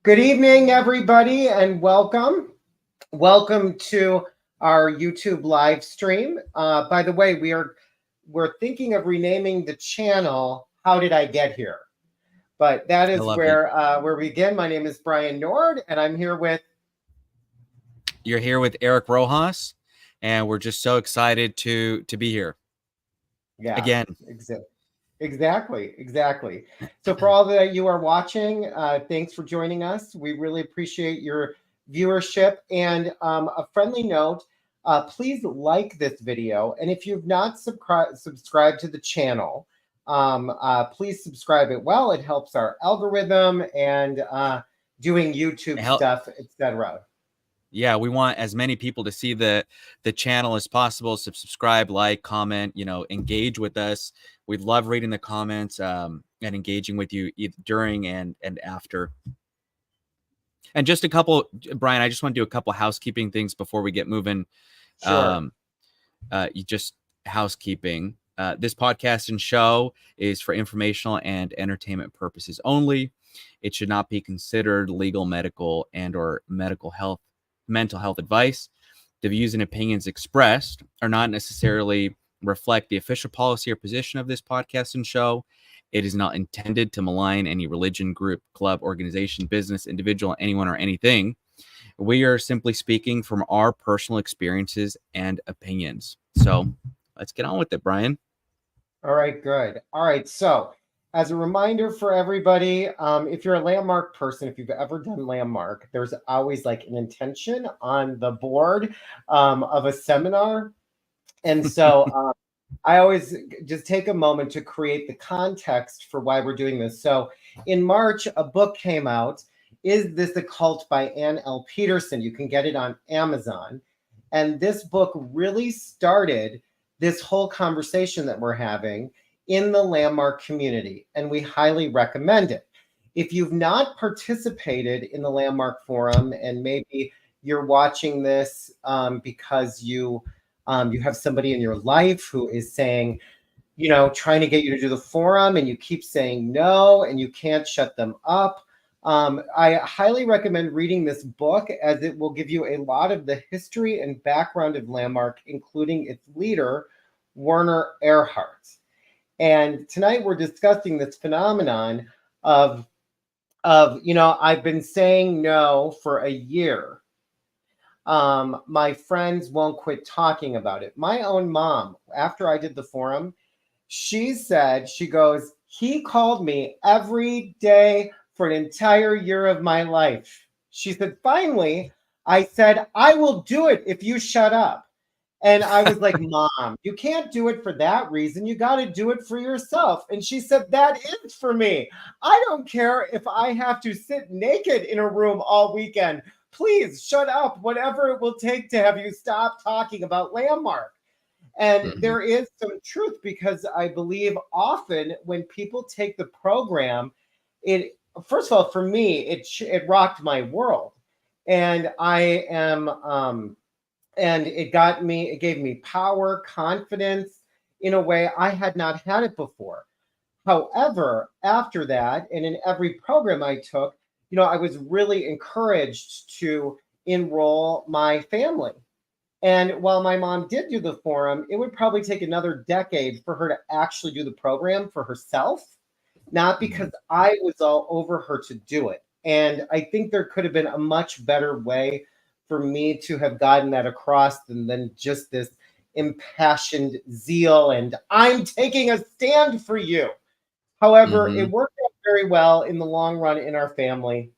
Good evening, everybody, and welcome. Welcome to our YouTube live stream. By the way, we're thinking of renaming the channel "How Did I Get Here?" But that is where we begin. My name is Brian Nord, and I'm here with. You're here with Eric Rojas, and we're just so excited to be here. Yeah, again. Exactly. So for all that you are watching, thanks for joining us. We really appreciate your viewership. And a friendly note, please like this video. And if you've not subscribed to the channel, please subscribe it. Well, it helps our algorithm and doing YouTube stuff, etc. Yeah, we want as many people to see the channel as possible. So subscribe, like, comment, engage with us. We love reading the comments and engaging with you during and after. And just a couple, Brian, I just want to do a couple housekeeping things before we get moving. Sure. Just housekeeping. This podcast and show is for informational and entertainment purposes only. It should not be considered legal, medical, and or mental health advice. The views and opinions expressed are not necessarily reflect the official policy or position of this podcast and show. It is not intended to malign any religion, group, club, organization, business, individual, anyone, or anything. We are simply speaking from our personal experiences and opinions. So let's get on with it, Brian. All right, good. All right, so as a reminder for everybody, if you're a landmark person, if you've ever done landmark, there's always like an intention on the board of a seminar. And so I always just take a moment to create the context for why we're doing this. So in March, a book came out, Is This a Cult by Ann L. Peterson. You can get it on Amazon. And this book really started this whole conversation that we're having in the landmark community, and we highly recommend it. If you've not participated in the landmark forum, and maybe you're watching this because you have somebody in your life who is saying, trying to get you to do the forum, and you keep saying no, and you can't shut them up, I highly recommend reading this book, as it will give you a lot of the history and background of landmark, including its leader, Werner Erhard. And tonight we're discussing this phenomenon of I've been saying no for a year. My friends won't quit talking about it. My own mom, after I did the forum, she goes, he called me every day for an entire year of my life. She said, finally, I said, I will do it if you shut up. And I was like, Mom, you can't do it for that reason. You got to do it for yourself. And she said, that is for me. I don't care if I have to sit naked in a room all weekend. Please shut up, whatever it will take to have you stop talking about landmark. And there is some truth, because I believe often when people take the program, first of all, for me, it rocked my world. And and it gave me power, confidence in a way I had not had it before. However, after that, and in every program I took, I was really encouraged to enroll my family. And while my mom did do the forum, it would probably take another decade for her to actually do the program for herself, not because I was all over her to do it. And I think there could have been a much better way for me to have gotten that across than just this impassioned zeal and I'm taking a stand for you. However, it worked out very well in the long run in our family.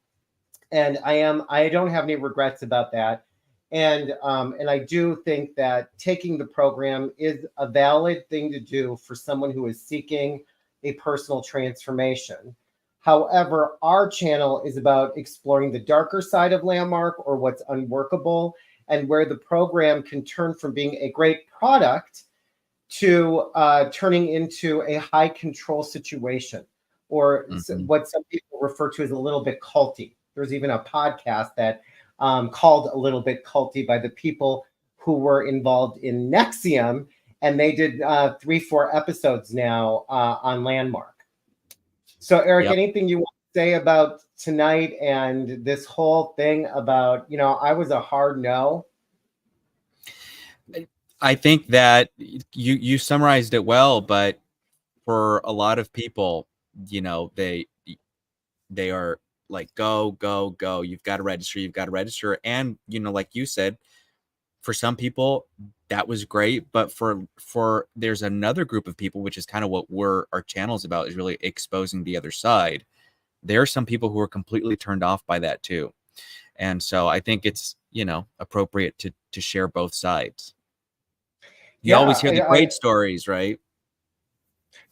And I don't have any regrets about that. And I do think that taking the program is a valid thing to do for someone who is seeking a personal transformation. However, our channel is about exploring the darker side of landmark, or what's unworkable, and where the program can turn from being a great product to turning into a high control situation, or what some people refer to as a little bit culty. There's even a podcast that called A Little Bit Culty by the people who were involved in NXIVM, and they did 3-4 episodes now on landmark. So, Eric, anything you want say about tonight and this whole thing about, I was a hard no? I think that you summarized it well, but for a lot of people, they are like, go, go, go. You've got to register. You've got to register. And, like you said, for some people that was great, but for there's another group of people, which is kind of what our channel is about, is really exposing the other side. There are some people who are completely turned off by that too. And so I think it's, appropriate to share both sides. You always hear the great stories, right?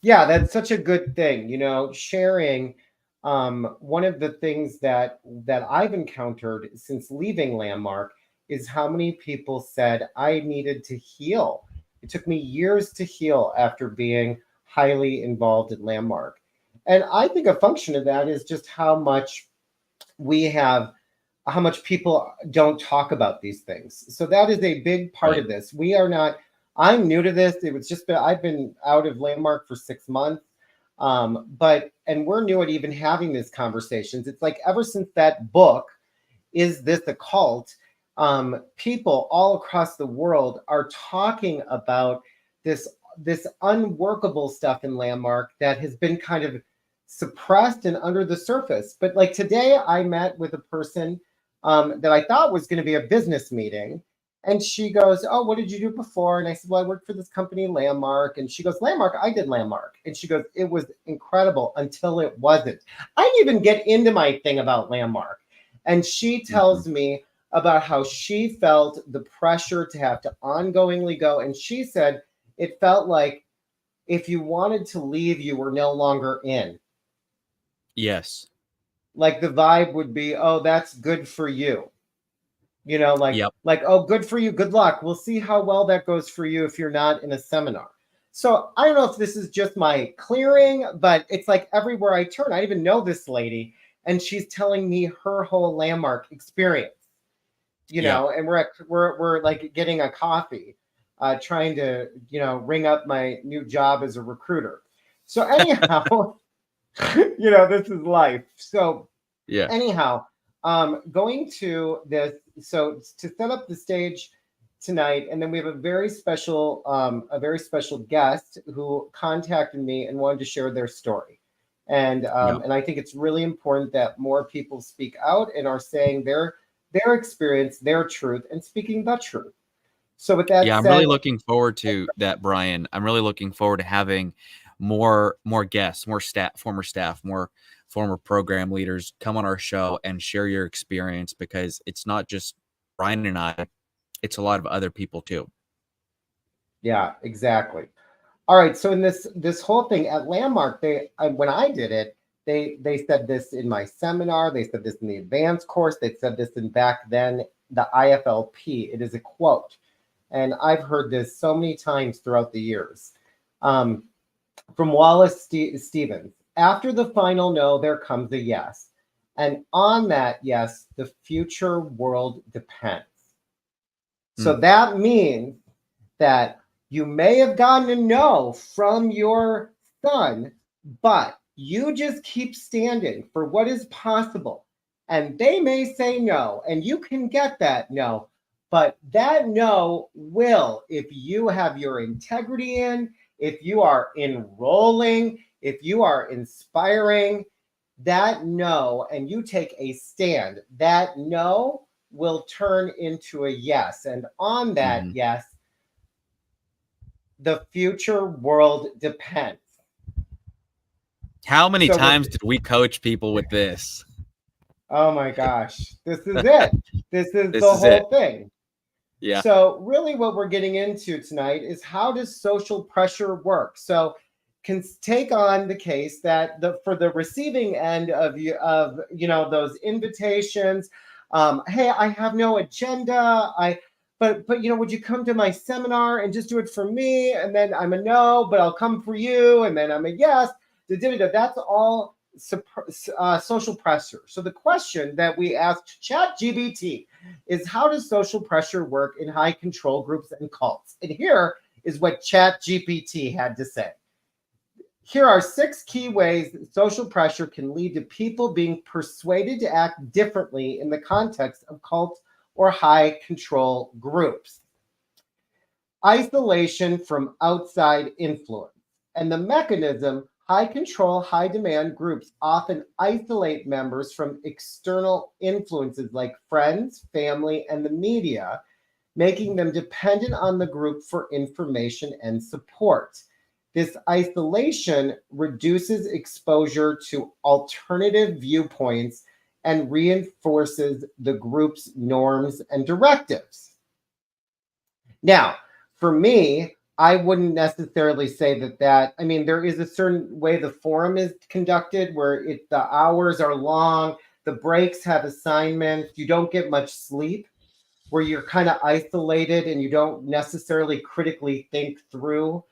Yeah, that's such a good thing. Sharing. One of the things that I've encountered since leaving Landmark is how many people said I needed to heal. It took me years to heal after being highly involved in Landmark. And I think a function of that is just how much people don't talk about these things. So that is a big part of this. I'm new to this. I've been out of Landmark for 6 months. And we're new at even having these conversations. It's like ever since that book, Is This a Cult? People all across the world are talking about this unworkable stuff in Landmark that has been kind of suppressed and under the surface. But like today, I met with a person that I thought was going to be a business meeting. And she goes, oh, what did you do before? And I said, well, I worked for this company, Landmark. And she goes, Landmark? I did Landmark. And she goes, it was incredible until it wasn't. I didn't even get into my thing about Landmark. And she tells me about how she felt the pressure to have to ongoingly go. And she said it felt like if you wanted to leave, you were no longer in. Yes. Like the vibe would be, oh, that's good for you. Like, oh, good for you. Good luck. We'll see how well that goes for you if you're not in a seminar. So I don't know if this is just my clearing, but it's like everywhere I turn, I even know this lady, and she's telling me her whole Landmark experience, and we're like getting a coffee, trying to, ring up my new job as a recruiter. So anyhow, this is life. So anyhow, going to this, so to set up the stage tonight, and then we have a very special guest who contacted me and wanted to share their story. And I think it's really important that more people speak out and are saying their experience, their truth, and speaking the truth. So with that said, I'm really looking forward to that, Brian. I'm really looking forward to having more guests, more former staff, more former program leaders come on our show and share your experience, because it's not just Brian and I, it's a lot of other people too. Yeah, exactly. All right. So in this whole thing at Landmark, when I did it, they said this in my seminar. They said this in the advanced course. They said this in back then, the IFLP. It is a quote. And I've heard this so many times throughout the years. From Wallace Stevens. After the final no, there comes a yes. And on that yes, the future world depends. So that means that you may have gotten a no from your son, but you just keep standing for what is possible. And they may say no, and you can get that no, but that no will, if you have your integrity in, if you are enrolling, if you are inspiring, that no, and you take a stand, that no will turn into a yes. And on that yes, the future world depends. How many times did we coach people with this? Oh my gosh, this is it. This is the whole thing. Yeah. So really what we're getting into tonight is, how does social pressure work? So can take on the case that for the receiving end of those invitations, hey, I have no agenda. But would you come to my seminar and just do it for me? And then I'm a no, but I'll come for you. And then I'm a yes. That's all social pressure. So the question that we asked ChatGPT is, how does social pressure work in high control groups and cults? And here is what ChatGPT had to say. Here are 6 key ways that social pressure can lead to people being persuaded to act differently in the context of cult or high control groups. Isolation from outside influence. And the mechanism, high control, high demand groups often isolate members from external influences like friends, family, and the media, making them dependent on the group for information and support. This isolation reduces exposure to alternative viewpoints and reinforces the group's norms and directives. Now, for me, I wouldn't necessarily say that, I mean, there is a certain way the forum is conducted where the hours are long, the breaks have assignments, you don't get much sleep, where you're kind of isolated and you don't necessarily critically think through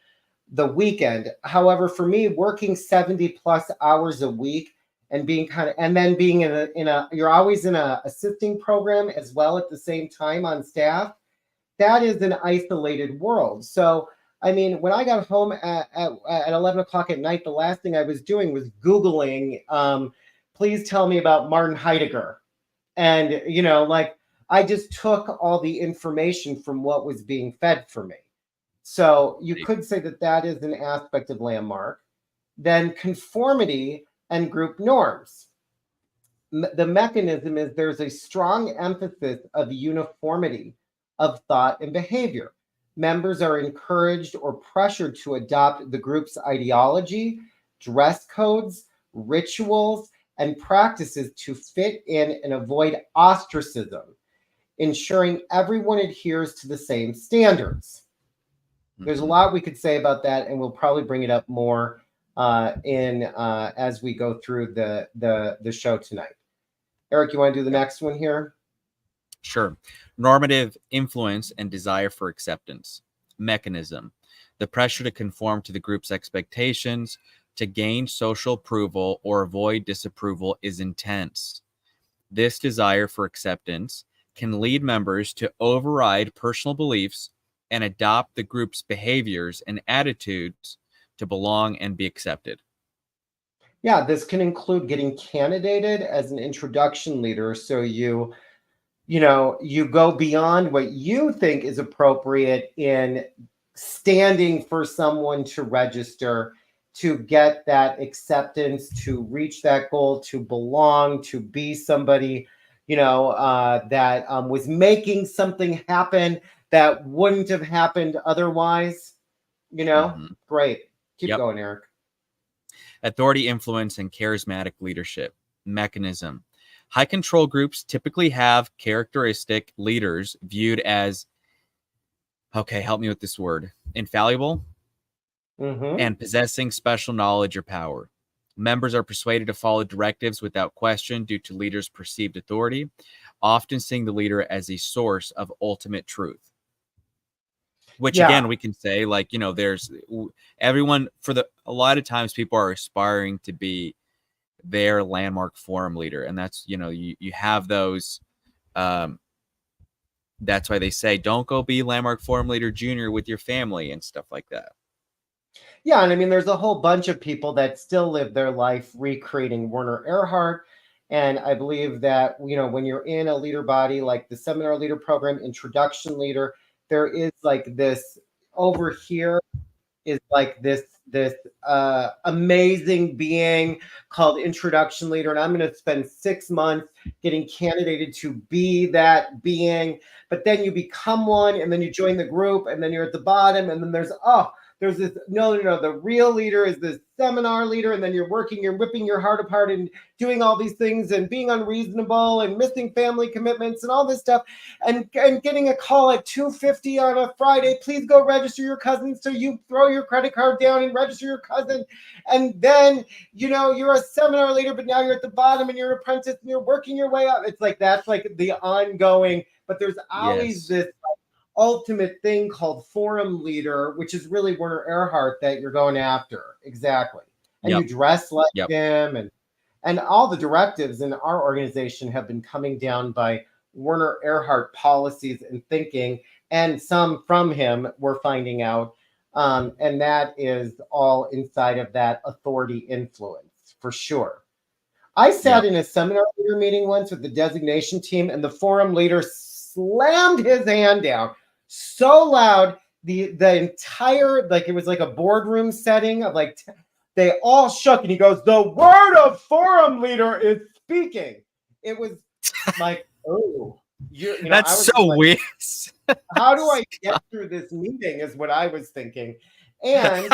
the weekend. However, for me, working 70 plus hours a week and being and then being you're always in a assisting program as well at the same time on staff, that is an isolated world. So, I mean, when I got home at 11 o'clock at night, the last thing I was doing was Googling, please tell me about Martin Heidegger. And, I just took all the information from what was being fed for me. So you could say that is an aspect of Landmark. Then conformity and group norms. The mechanism is there's a strong emphasis of uniformity of thought and behavior. Members are encouraged or pressured to adopt the group's ideology, dress codes, rituals, and practices to fit in and avoid ostracism, ensuring everyone adheres to the same standards. There's a lot we could say about that, and we'll probably bring it up more as we go through the show tonight. Eric, you want to do the next one here? Sure. Normative influence and desire for acceptance. Mechanism. The pressure to conform to the group's expectations, to gain social approval or avoid disapproval is intense. This desire for acceptance can lead members to override personal beliefs and adopt the group's behaviors and attitudes to belong and be accepted. Yeah, this can include getting candidated as an introduction leader. So you go beyond what you think is appropriate in standing for someone to register, to get that acceptance, to reach that goal, to belong, to be somebody, that was making something happen that wouldn't have happened otherwise. Great. Keep going, Eric. Authority, influence, and charismatic leadership. Mechanism. High control groups typically have characteristic leaders viewed as, okay, help me with this word, infallible, and possessing special knowledge or power. Members are persuaded to follow directives without question due to leaders' perceived authority, often seeing the leader as a source of ultimate truth. Which again, we can say, there's everyone a lot of times people are aspiring to be their Landmark forum leader. And that's, you have those, that's why they say, don't go be Landmark forum leader junior with your family and stuff like that. Yeah. And I mean, there's a whole bunch of people that still live their life recreating Werner Erhard. And I believe that, when you're in a leader body, like the seminar leader program, introduction leader, there is this over here is this amazing being called introduction leader. And I'm going to spend 6 months getting candidated to be that being, but then you become one and then you join the group and then you're at the bottom. And then there's this, no, the real leader is this seminar leader. And then you're whipping your heart apart and doing all these things and being unreasonable and missing family commitments and all this stuff. And getting a call at 2:50 on a Friday, please go register your cousin. So you throw your credit card down and register your cousin. And then, you're a seminar leader, but now you're at the bottom and you're an apprentice and you're working your way up. It's that's the ongoing, but there's always this ultimate thing called forum leader, which is really Werner Erhard that you're going after. Exactly. And you dress like him, and all the directives in our organization have been coming down by Werner Erhard policies and thinking, and some from him we're finding out. And that is all inside of that authority influence for sure. I sat in a seminar leader meeting once with the designation team, and the forum leader slammed his hand down so loud, the entire, like, it was like a boardroom setting of like, they all shook, and he goes, "The word of forum leader is speaking." It was like, oh, you know, that's I was so like, weird. how do I get through this meeting is what I was thinking. And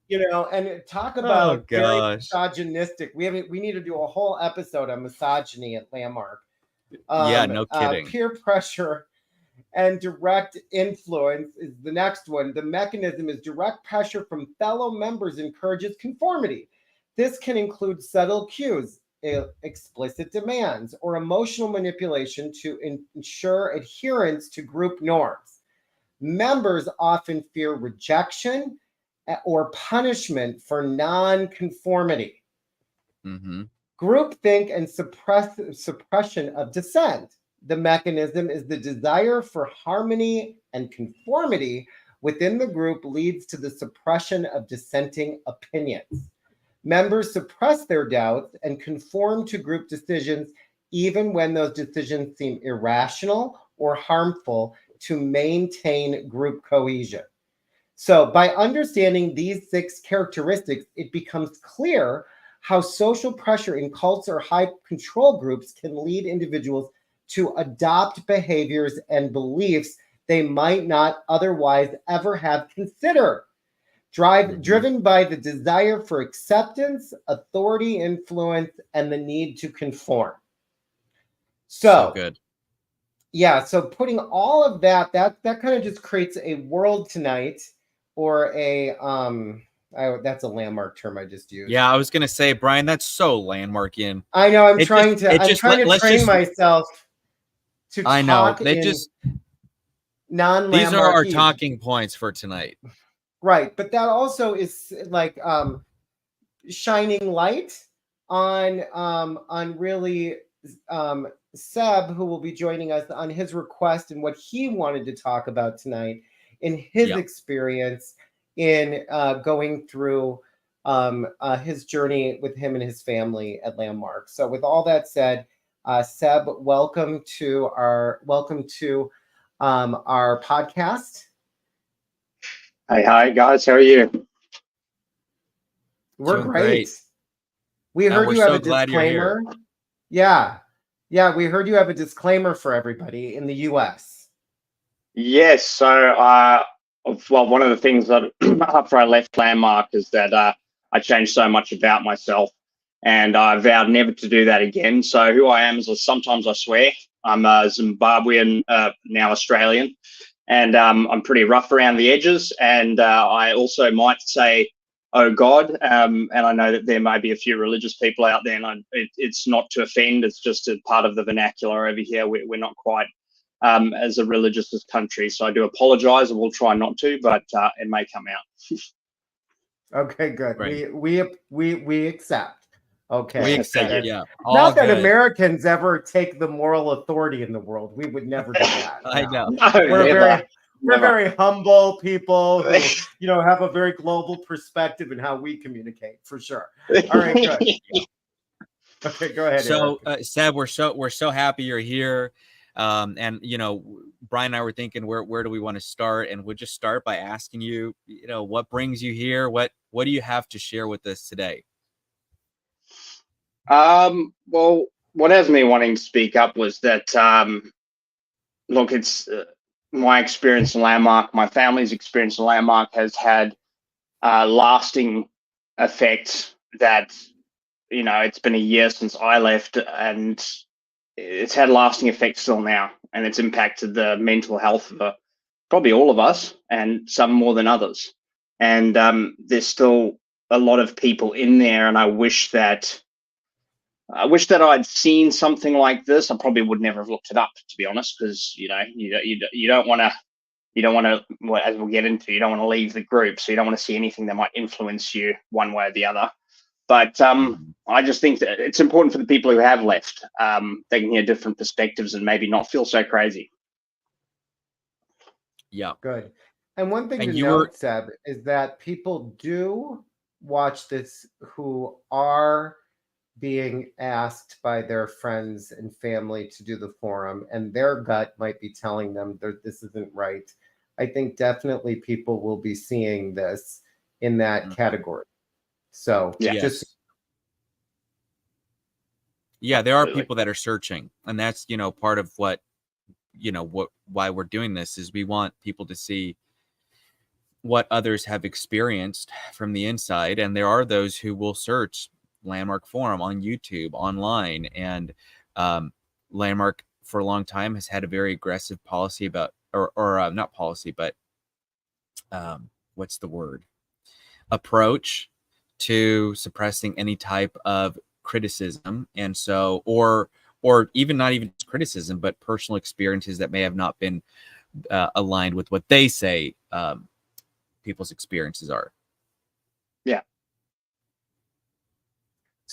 you know, and talk about very misogynistic. We need to do a whole episode on misogyny at Landmark. Yeah, no kidding. Peer pressure and direct influence is the next one. The mechanism is direct pressure from fellow members encourages conformity. This can include subtle cues, explicit demands, or emotional manipulation to ensure adherence to group norms. Members often fear rejection or punishment for non-conformity. Mm-hmm. Groupthink and suppression of dissent. The mechanism is the desire for harmony and conformity within the group leads to the suppression of dissenting opinions. Members suppress their doubts and conform to group decisions even when those decisions seem irrational or harmful to maintain group cohesion. So by understanding these 6 characteristics, it becomes clear how social pressure in cults or high control groups can lead individuals to adopt behaviors and beliefs they might not otherwise ever have considered. Driven by the desire for acceptance, authority, influence, and the need to conform. So good. Yeah, so putting all of that kind of just creates a world tonight, or a that's a landmark term I just used. Yeah, I was gonna say, Brian, that's so landmarkian. I know. I'm trying to train myself to talk. I know. Non-landmark. These are our talking points for tonight. Right, but that also is like shining light on really Seb, who will be joining us, on his request and what he wanted to talk about tonight in his experience in going through his journey with him and his family at Landmark. So with all that said, Seb, welcome to our podcast. Hi guys, how are you? We're great. We heard you have a disclaimer. Yeah, we heard you have a disclaimer for everybody in the U.S. Yes, so well, one of the things that after I left Landmark is that I changed so much about myself, and I vowed never to do that again. So who I am is, sometimes I swear. I'm a Zimbabwean, now Australian, and I'm pretty rough around the edges, and I also might say, "Oh God," and I know that there may be a few religious people out there, and it's not to offend. It's just a part of the vernacular over here. We're not quite as a religious country, so I do apologize, and we'll try not to, but it may come out. Okay, good. Right. We accept. Okay. We accept, yeah. Not that Americans ever take the moral authority in the world. We would never do that. I know. We're very humble people who, have a very global perspective in how we communicate, for sure. All right, good. Okay, go ahead. So, Seb, we're so happy you're here. And Brian and I were thinking, where do we want to start? And we'll just start by asking you, what brings you here? What do you have to share with us today? Well, what has me wanting to speak up was that, look, it's my experience in Landmark, my family's experience in Landmark has had lasting effects that, it's been a year since I left, and it's had lasting effects still now, and it's impacted the mental health of probably all of us, and some more than others. And there's still a lot of people in there, and I wish that I'd seen something like this. I probably would never have looked it up, to be honest, because you don't want to, as we'll get into, you don't want to leave the group, so you don't want to see anything that might influence you one way or the other. But I just think that it's important for the people who have left. They can hear different perspectives and maybe not feel so crazy. Yeah, good. And one thing And to you were, note, Seb, is that people do watch this who are being asked by their friends and family to do the forum, and their gut might be telling them that this isn't right. I think definitely people will be seeing this in that category. So Yeah. just yeah, there are Absolutely. people that are searching, and that's, you know, part of what, you know, why we're doing this is we want people to see what others have experienced from the inside. And there are those who will search Landmark Forum on YouTube, online, and Landmark for a long time has had a very aggressive policy about, or not policy, but what's the word? Approach to suppressing any type of criticism. And so, or even not even criticism, but personal experiences that may have not been aligned with what they say people's experiences are. Yeah.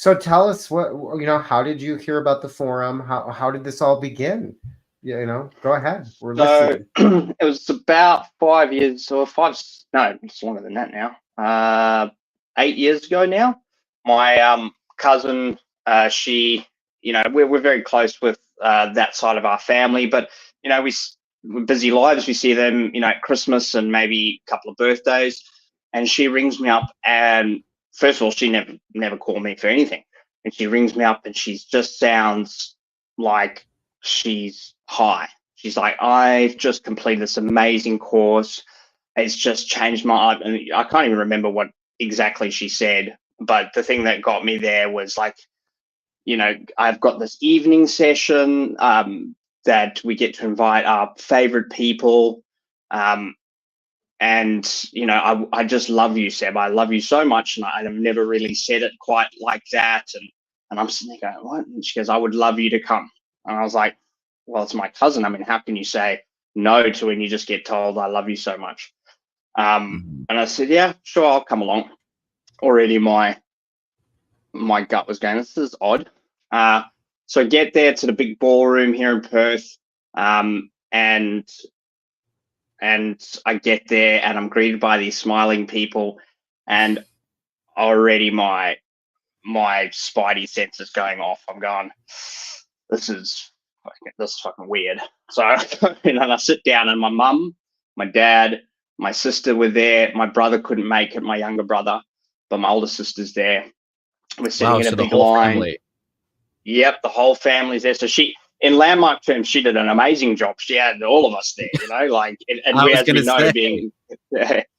so tell us what, how did you hear about the forum? How did this all begin? Go ahead. We're So listening. it was about 5 years or no, it's longer than that now. 8 years ago now. My cousin, she, we're very close with that side of our family, but we're busy lives. We see them, at Christmas and maybe a couple of birthdays. And she rings me up, and first of all, she never called me for anything. And she rings me up, and she just sounds like she's high. She's like, I've just completed this amazing course. It's just changed my life. And I can't even remember what exactly she said. But the thing that got me there was like, I've got this evening session that we get to invite our favorite people. And, I just love you, Seb. I love you so much. And I've never really said it quite like that. And I'm sitting there going, what? And she goes, I would love you to come. And I was like, well, it's my cousin. I mean, how can you say no to when you just get told I love you so much? And I said, yeah, sure, I'll come along. Already my gut was going, this is odd. So I get there to the big ballroom here in Perth, and I get there and I'm greeted by these smiling people, and already my spidey sense is going off. I'm going, this is fucking weird. So and I sit down, and my mum, my dad, my sister were there. My brother couldn't make it, my younger brother, but my older sister's there. We're sitting in a big line. Family. Yep, the whole family's there. So she, in Landmark terms, she did an amazing job. She had all of us there,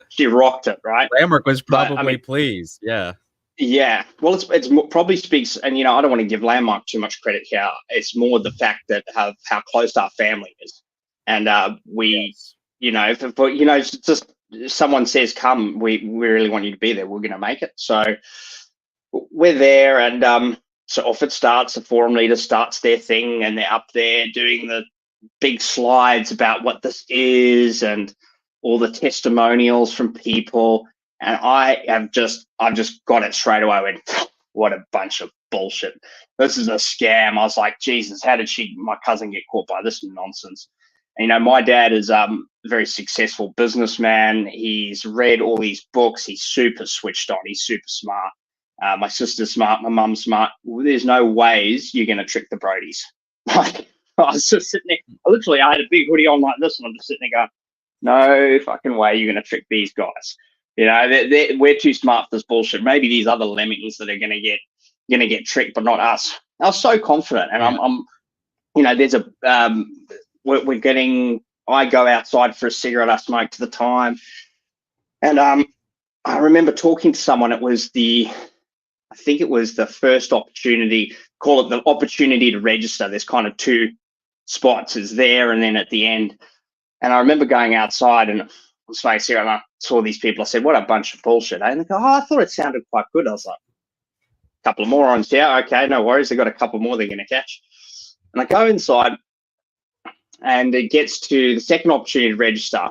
she rocked it, right? Landmark was probably pleased. Yeah. Yeah, well, it's probably speaks, and I don't want to give Landmark too much credit here. It's more the fact that how close our family is, and we, yes. It's just someone says come, we really want you to be there. We're going to make it. So we're there, and so off it starts. The forum leader starts their thing, and they're up there doing the big slides about what this is and all the testimonials from people. And I've just got it straight away. I went, what a bunch of bullshit. This is a scam. I was like, Jesus, how did my cousin get caught by this nonsense? And, my dad is a very successful businessman. He's read all these books. He's super switched on. He's super smart. My sister's smart. My mum's smart. There's no ways you're going to trick the Brodies. Like, I was just sitting there. I had a big hoodie on like this, and I'm just sitting there going, no fucking way you're going to trick these guys. We're too smart for this bullshit. Maybe these other lemmings that are going to get tricked, but not us. I was so confident, and I'm there's a we're getting. I go outside for a cigarette. I smoke to the time, and I remember talking to someone. I think it was the first opportunity. Call it the opportunity to register. There's kind of two spots. Is there, and then at the end. And I remember going outside and smoking a cigarette, and I saw these people. I said, what a bunch of bullshit. And they go, I thought it sounded quite good. I was like, a couple of morons. Yeah, okay, no worries. They got a couple more they're going to catch. And I go inside, and it gets to the second opportunity to register.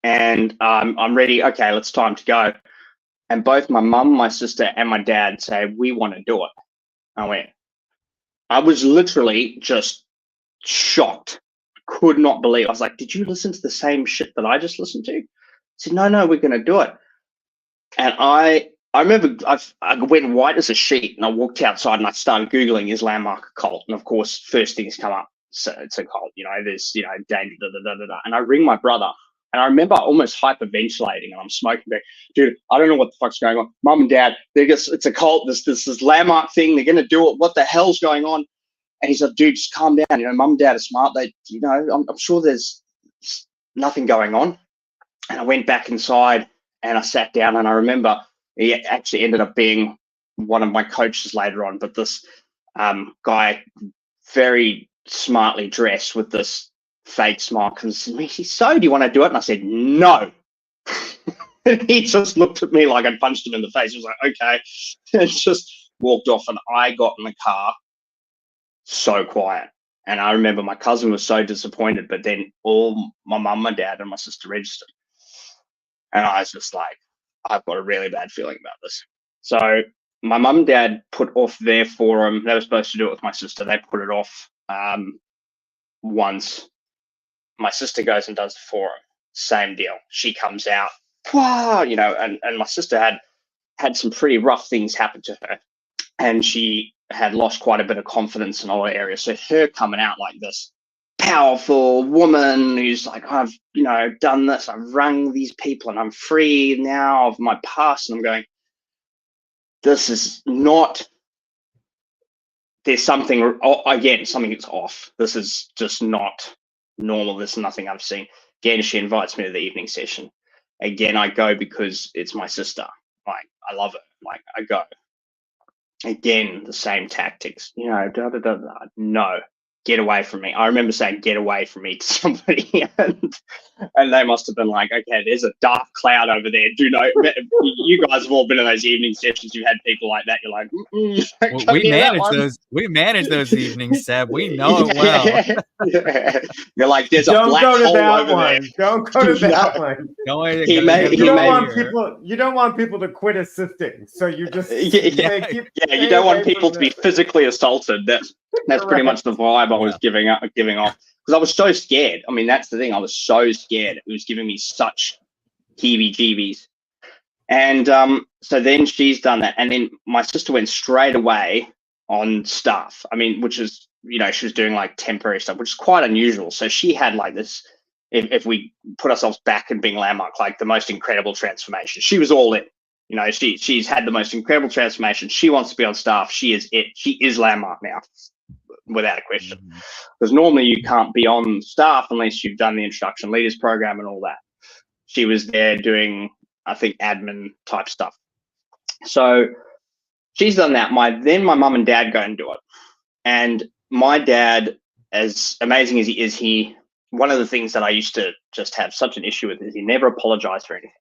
And I'm ready. Okay, it's time to go. And both my mum, my sister, and my dad say, we want to do it. I was literally just shocked. Could not believe. I was like, did you listen to the same shit that I just listened to? said, no, we're going to do it. And I remember I went white as a sheet, and I walked outside and I started Googling, is landmark a cult? And of course, first things come up, so it's a cult, there's, and I ring my brother, and I remember almost hyperventilating, and I'm smoking back, dude, I don't know what the fuck's going on. Mum and Dad, it's a cult, this landmark thing, they're going to do it. What the hell's going on? And he said, dude, just calm down. Mum and Dad are smart. They, I'm sure there's nothing going on. And I went back inside and I sat down, and I remember he actually ended up being one of my coaches later on, but this guy, very smartly dressed with this fake smile, comes to me, so do you want to do it? And I said, no. And he just looked at me like I punched him in the face. He was like, okay. And just walked off, and I got in the car so quiet. And I remember my cousin was so disappointed, but then all my mum, my dad, and my sister registered. And I was just like, I've got a really bad feeling about this. So my mum and dad put off their forum. They were supposed to do it with my sister. They put it off once. My sister goes and does the forum. Same deal. She comes out, wow, and my sister had some pretty rough things happen to her. And she had lost quite a bit of confidence in all areas. So her coming out like this powerful woman who's like, I've, done this, I've rung these people, and I'm free now of my past. And I'm going, this is not, there's something, again, something that's off. This is just not normal. There's nothing I've seen. Again, she invites me to the evening session. Again, I go because it's my sister. Like, I love it. Like, I go. Again, the same tactics, no, get away from me. I remember saying, get away from me to somebody, and they must have been like, okay, there's a dark cloud over there. You guys have all been in those evening sessions. You had people like that. You're like, we manage those evenings, Seb. We know it well. Yeah. You're like, there's a Don't black go to hole that over one. there. Don't go to that one. You don't want people to quit assisting. So you just you don't want people to be physically assaulted. That's pretty much the vibe I was giving off, because I was so scared. I mean, that's the thing. I was so scared. It was giving me such heebie-jeebies. And so then she's done that, and then my sister went straight away on staff. I mean, which is, she was doing like temporary stuff, which is quite unusual. So she had like this, if we put ourselves back in being landmark, like the most incredible transformation. She was all in. She's had the most incredible transformation. She wants to be on staff. She is it. She is landmark now, without a question. Because normally you can't be on staff unless you've done the introduction leaders program and all that. She was there doing, I think, admin type stuff. So she's done that. Then my mum and dad go and do it. And my dad, as amazing as he is, one of the things that I used to just have such an issue with is he never apologized for anything.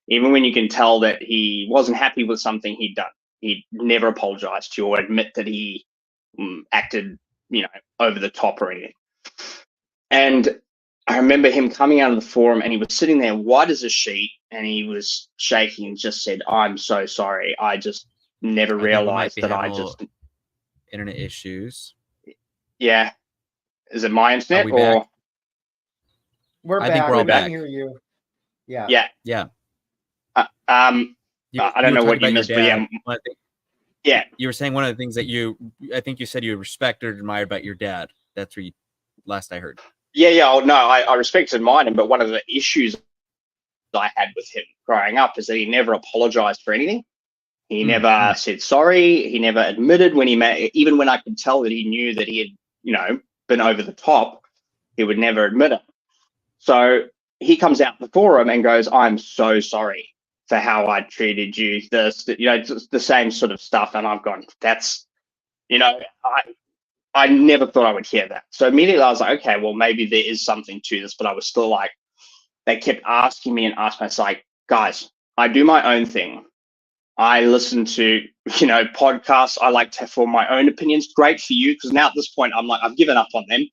Even when you can tell that he wasn't happy with something he'd done, he'd never apologized to you or admit that he acted, over the top or anything. And I remember him coming out of the forum, and he was sitting there white as a sheet, and he was shaking and just said, I'm so sorry. I just never realized that I just... Internet issues. Yeah. Is it my internet or... Back? We're back. I think we're all back. I can hear you. Yeah. Yeah. I don't know what you missed, but yeah. You were saying one of the things that I think you said you respected or admired about your dad. That's what last I heard. Yeah. Oh, no, I respect and admired him, but one of the issues I had with him growing up is that he never apologized for anything. He never said sorry. He never admitted when even when I could tell that he knew that he had, been over the top, he would never admit it. So he comes out the forum and goes, I'm so sorry for how I treated you, just the same sort of stuff. And I've gone, that's, I never thought I would hear that. So immediately I was like, okay, well, maybe there is something to this, but I was still like, they kept asking me. It's like, guys, I do my own thing. I listen to, podcasts. I like to form my own opinions. Great for you, because now at this point, I'm like, I've given up on them.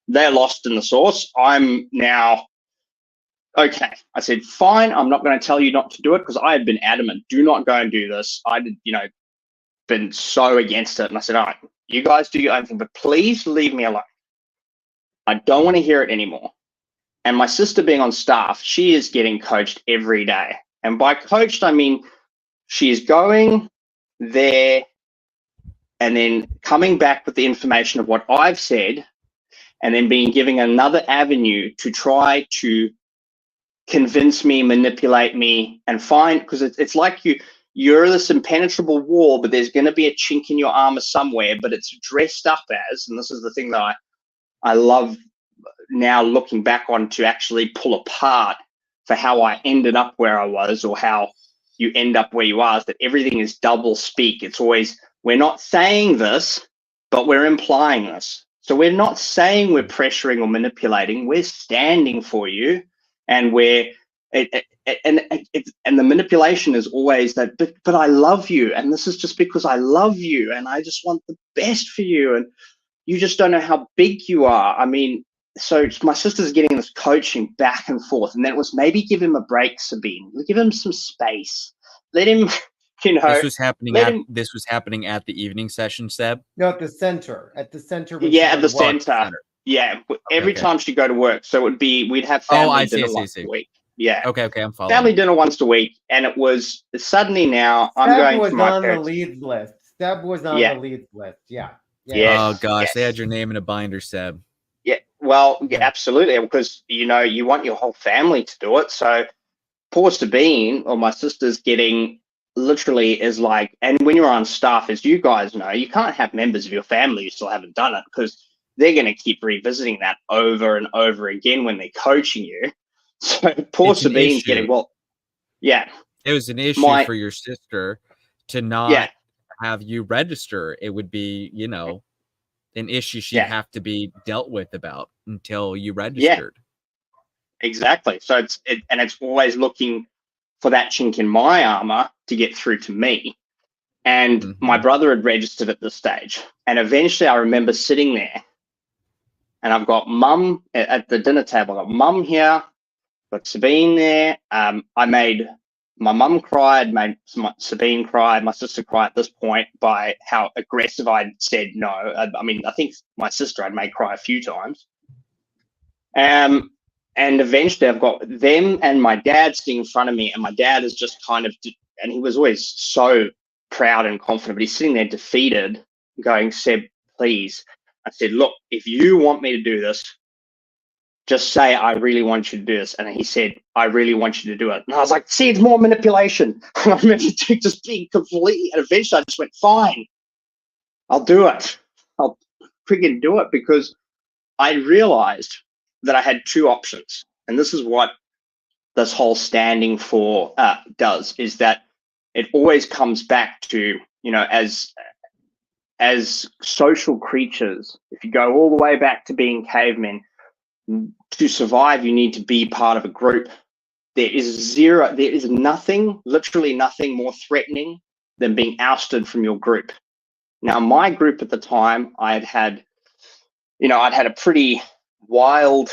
They're lost in the sauce. I'm now, okay. I said, fine, I'm not going to tell you not to do it, because I had been adamant, do not go and do this. I did, been so against it. And I said, all right, you guys do your own thing, but please leave me alone. I don't want to hear it anymore. And my sister being on staff, she is getting coached every day. And by coached, I mean she is going there and then coming back with the information of what I've said, and then being given another avenue to try to convince me, manipulate me, and find, because it's like you're this impenetrable wall, but there's going to be a chink in your armor somewhere, but it's dressed up as, and this is the thing that I love now looking back on to actually pull apart for how I ended up where I was, or how you end up where you are, is that everything is double speak. It's always, we're not saying this, but we're implying this. So we're not saying we're pressuring or manipulating, we're standing for you, and and the manipulation is always that, but I love you, and this is just because I love you, and I just want the best for you, and you just don't know how big you are. I mean, so my sister's getting this coaching back and forth, and then it was, maybe give him a break, Sabine. Give him some space. Let him, This was happening at the evening session, Seb. No, at the center. At the center. Yeah, at the center. Yeah, every time she'd go to work. So it would be, we'd have family dinner once a week. Yeah. Okay, I'm following. Family dinner once a week, and it was suddenly now I'm going to my parents. The leads list. Seb was on the leads list. Yeah. Yes, oh gosh, they had your name in a binder, Seb. Yeah, well, yeah, absolutely, because you want your whole family to do it. So poor Sabine, or my sister's getting, literally is like, and when you're on staff, as you guys know, you can't have members of your family who still haven't done it, because they're going to keep revisiting that over and over again when they're coaching you. So poor Sabine's getting, it was an issue for your sister to not have you register. It would be, an issue she'd have to be dealt with about until you registered. Yeah, exactly. So it's always looking for that chink in my armor to get through to me. And my brother had registered at this stage. And eventually I remember sitting there, and I've got mum at the dinner table. I've got mum here, got Sabine there. I made my mum cried, made Sabine cry, my sister cried at this point by how aggressive I'd said no. I mean, I think my sister I'd made cry a few times. And eventually I've got them and my dad sitting in front of me, and my dad is just kind of, and he was always so proud and confident, but he's sitting there defeated, going, Seb, please. I said, look, if you want me to do this, just say, I really want you to do this. And he said, I really want you to do it. And I was like, see, it's more manipulation. And I remember just being completely, and eventually I just went, fine, I'll do it. I'll freaking do it, because I realized that I had two options. And this is what this whole standing for does, is that it always comes back to, as social creatures, if you go all the way back to being cavemen, to survive, you need to be part of a group. There is nothing, literally nothing more threatening than being ousted from your group. Now, my group at the time, I'd had a pretty wild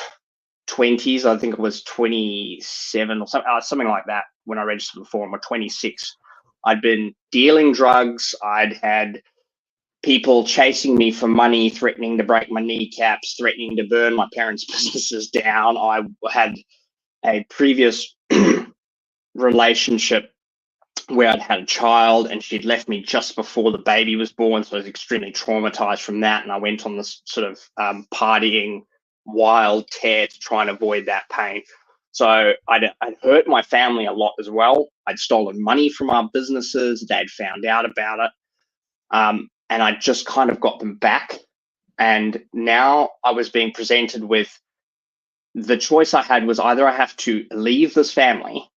20s. I think it was 27 or something like that when I registered before, or 26. I'd been dealing drugs. I'd had people chasing me for money, threatening to break my kneecaps, threatening to burn my parents' businesses down. I had a previous relationship where I'd had a child, and she'd left me just before the baby was born. So I was extremely traumatized from that. And I went on this sort of partying wild tear to try and avoid that pain. So I'd hurt my family a lot as well. I'd stolen money from our businesses. They'd found out about it. And I just kind of got them back. And now I was being presented with the choice I had was either I have to leave this family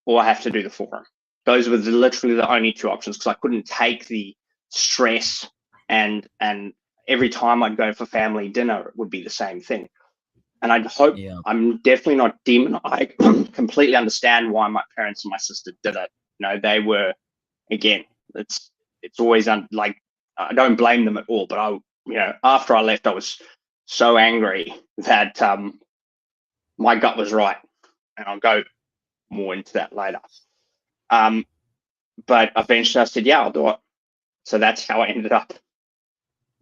or I have to do the forum. Those were literally the only two options, because I couldn't take the stress, and every time I'd go for family dinner, it would be the same thing. And I'd hope, I'm definitely not demon. I completely understand why my parents and my sister did it. They were, again, it's always like, I don't blame them at all, but after I left, I was so angry that my gut was right, and I'll go more into that later. But eventually I said, yeah, I'll do it. So that's how I ended up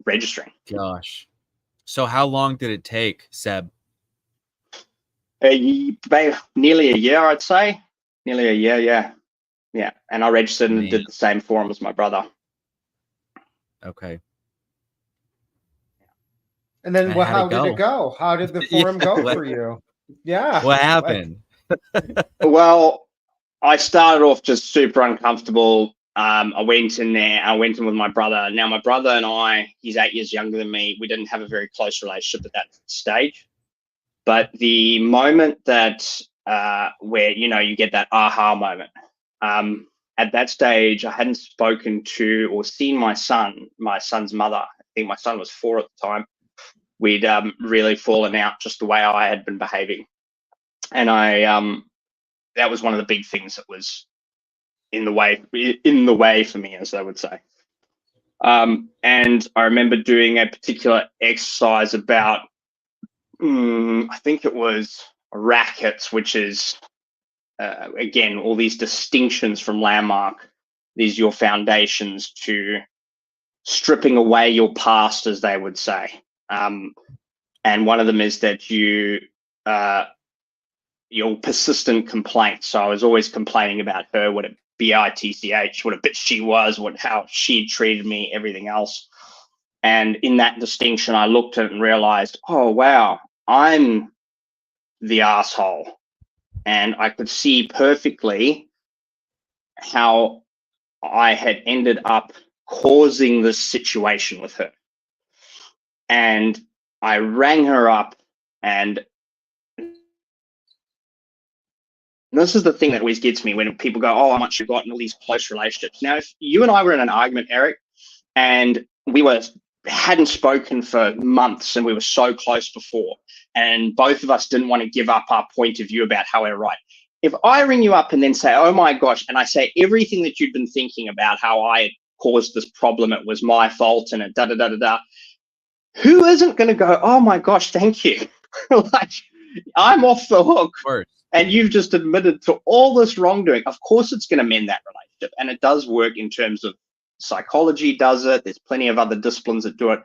registering. Gosh. So how long did it take, Seb? Nearly a year, I'd say. Nearly a year, yeah. Yeah, and I registered and did the same forum as my brother. Okay. And then And how did it go? How did the forum go for you? Yeah. What happened? Well, I started off just super uncomfortable. I went in there. I went in with my brother. Now, my brother and I, he's 8 years younger than me. We didn't have a very close relationship at that stage. But the moment that where, you get that aha moment, at that stage, I hadn't spoken to or seen my son's mother. I think my son was 4 at the time. We'd really fallen out just the way I had been behaving. And that was one of the big things that was in the way for me, as they would say. And I remember doing a particular exercise about, I think it was rackets, which is, again, all these distinctions from Landmark. These are your foundations to stripping away your past, as they would say. And one of them is that your persistent complaints. So I was always complaining about her, what a bitch, what a bitch she was, how she treated me, everything else. And in that distinction, I looked at it and realized, oh, wow, I'm the asshole. And I could see perfectly how I had ended up causing this situation with her. And I rang her up, and this is the thing that always gets me when people go, oh, how much you've got in all these close relationships. Now, if you and I were in an argument, Eric, and we hadn't spoken for months and we were so close before, and both of us didn't want to give up our point of view about how we're right. If I ring you up and then say, oh my gosh, and I say everything that you'd been thinking about how I had caused this problem, it was my fault, and who isn't going to go, oh my gosh, thank you? Like, I'm off the hook. And you've just admitted to all this wrongdoing. Of course, it's going to mend that relationship. And it does work in terms of psychology does it. There's plenty of other disciplines that do it.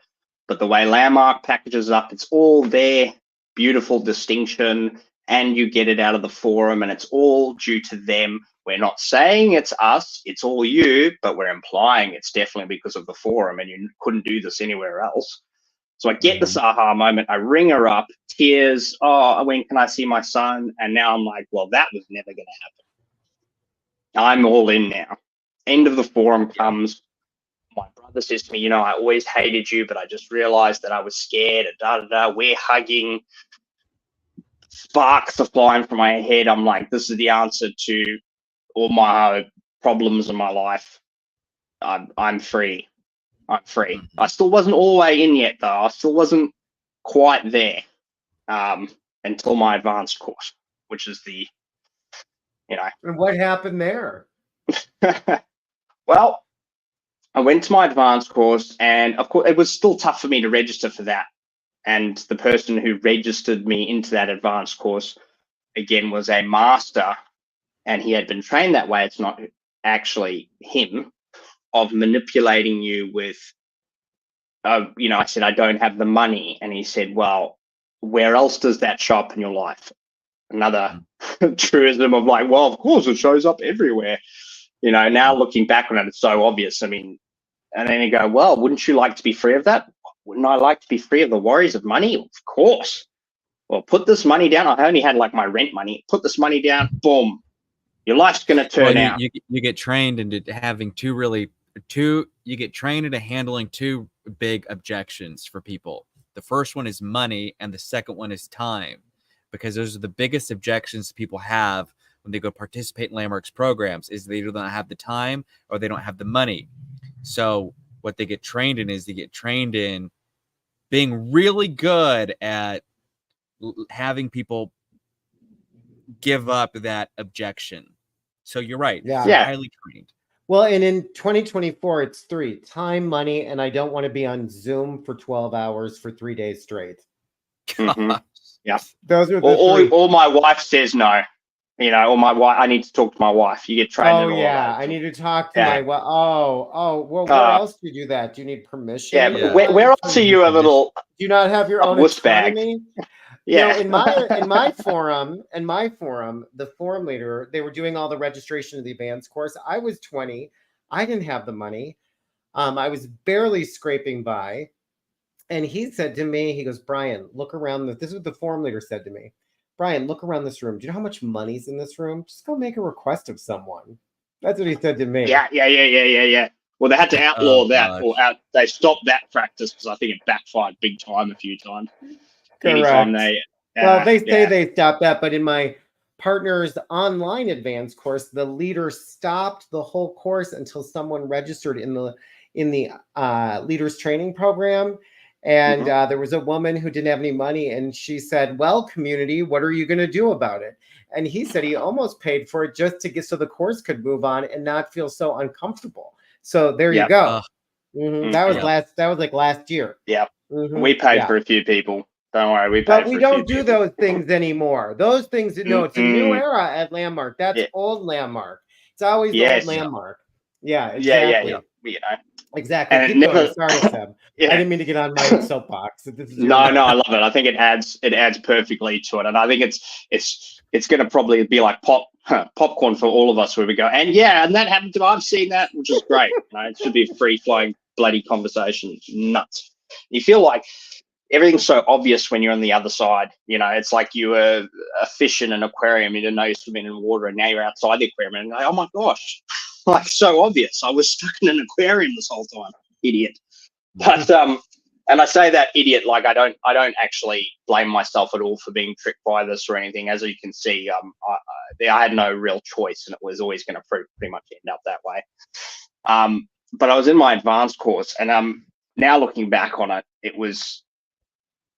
But the way Landmark packages up, it's all there, beautiful distinction, and you get it out of the forum, and it's all due to them. We're not saying it's us, it's all you, but we're implying it's definitely because of the forum, and you couldn't do this anywhere else. So I get this aha moment. I ring her up, tears. Oh, when can I see my son? And now I'm like, well, that was never going to happen. I'm all in now. End of the forum comes. My brother says to me, I always hated you, but I just realized that I was scared. We're hugging. Sparks are flying from my head. I'm like, this is the answer to all my problems in my life. I'm free. I'm free. I still wasn't all the way in yet, though. I still wasn't quite there until my advanced course, which is the, And what happened there? Well, I went to my advanced course, and of course, it was still tough for me to register for that. And the person who registered me into that advanced course, again, was a master, and he had been trained that way. It's not actually him. Of manipulating you with, I said, I don't have the money. And he said, well, where else does that show up in your life? Another truism of like, well, of course it shows up everywhere. Now looking back on it, it's so obvious. I mean, and then you go, well, wouldn't you like to be free of that? Wouldn't I like to be free of the worries of money? Of course. Well, put this money down. I only had like my rent money. Put this money down. Boom. Your life's going to turn out. You get trained into having you get trained into handling two big objections for people. The first one is money, and the second one is time, because those are the biggest objections people have when they go participate in Landmark's programs, is they either don't have the time or they don't have the money. So what they get trained in is they get trained in being really good at having people give up that objection. So you're right. Yeah. Highly trained. Well, and in 2024, it's 3: time, money, and I don't want to be on Zoom for 12 hours for 3 days straight. Mm-hmm. Yeah. Those are or my wife says no. Or my wife, I need to talk to my wife. You get trained. Oh, yeah. I need to talk to my wife. Well, where else do you do that? Do you need permission? Yeah. Where else are you a little... Do you not have your own autonomy? Yeah. in my forum, the forum leader, they were doing all the registration of the advanced course. I was 20. I didn't have the money. I was barely scraping by. And he said to me, he goes, Brian, look around. This is what the forum leader said to me. Brian, look around this room. Do you know how much money's in this room? Just go make a request of someone. That's what he said to me. Yeah. Well, they had to outlaw that, or they stopped that practice because I think it backfired big time a few times. Anytime Correct. they, Well, they say they stopped that, but in my partner's online advanced course, the leader stopped the whole course until someone registered in the leaders training program. And there was a woman who didn't have any money, and she said, well, community, what are you going to do about it? And he said he almost paid for it just to get so the course could move on and not feel so uncomfortable. So there you go. That was like last year. Yeah. We paid for a few people. Don't worry, but we don't do those things anymore. Those things, no, it's a new era at Landmark. That's old Landmark. It's always the old Landmark. Yeah, exactly. Yeah. Exactly. And Keep going. Sorry, Seb. I didn't mean to get on my soapbox. No, I love it. I think it adds perfectly to it, and I think it's going to probably be like popcorn for all of us where we go. And that happened to me. I've seen that, which is great. It should be a free flowing bloody conversation. Nuts. You feel like everything's so obvious when you're on the other side. It's like you were a fish in an aquarium. You didn't know you're swimming in water, and now you're outside the aquarium, and you're like, oh my gosh, like so obvious. I was stuck in an aquarium this whole time, idiot. But and I say that idiot like I don't actually blame myself at all for being tricked by this or anything. As you can see, I had no real choice, and it was always going to pretty much end up that way. But I was in my advanced course, and now looking back on it, it was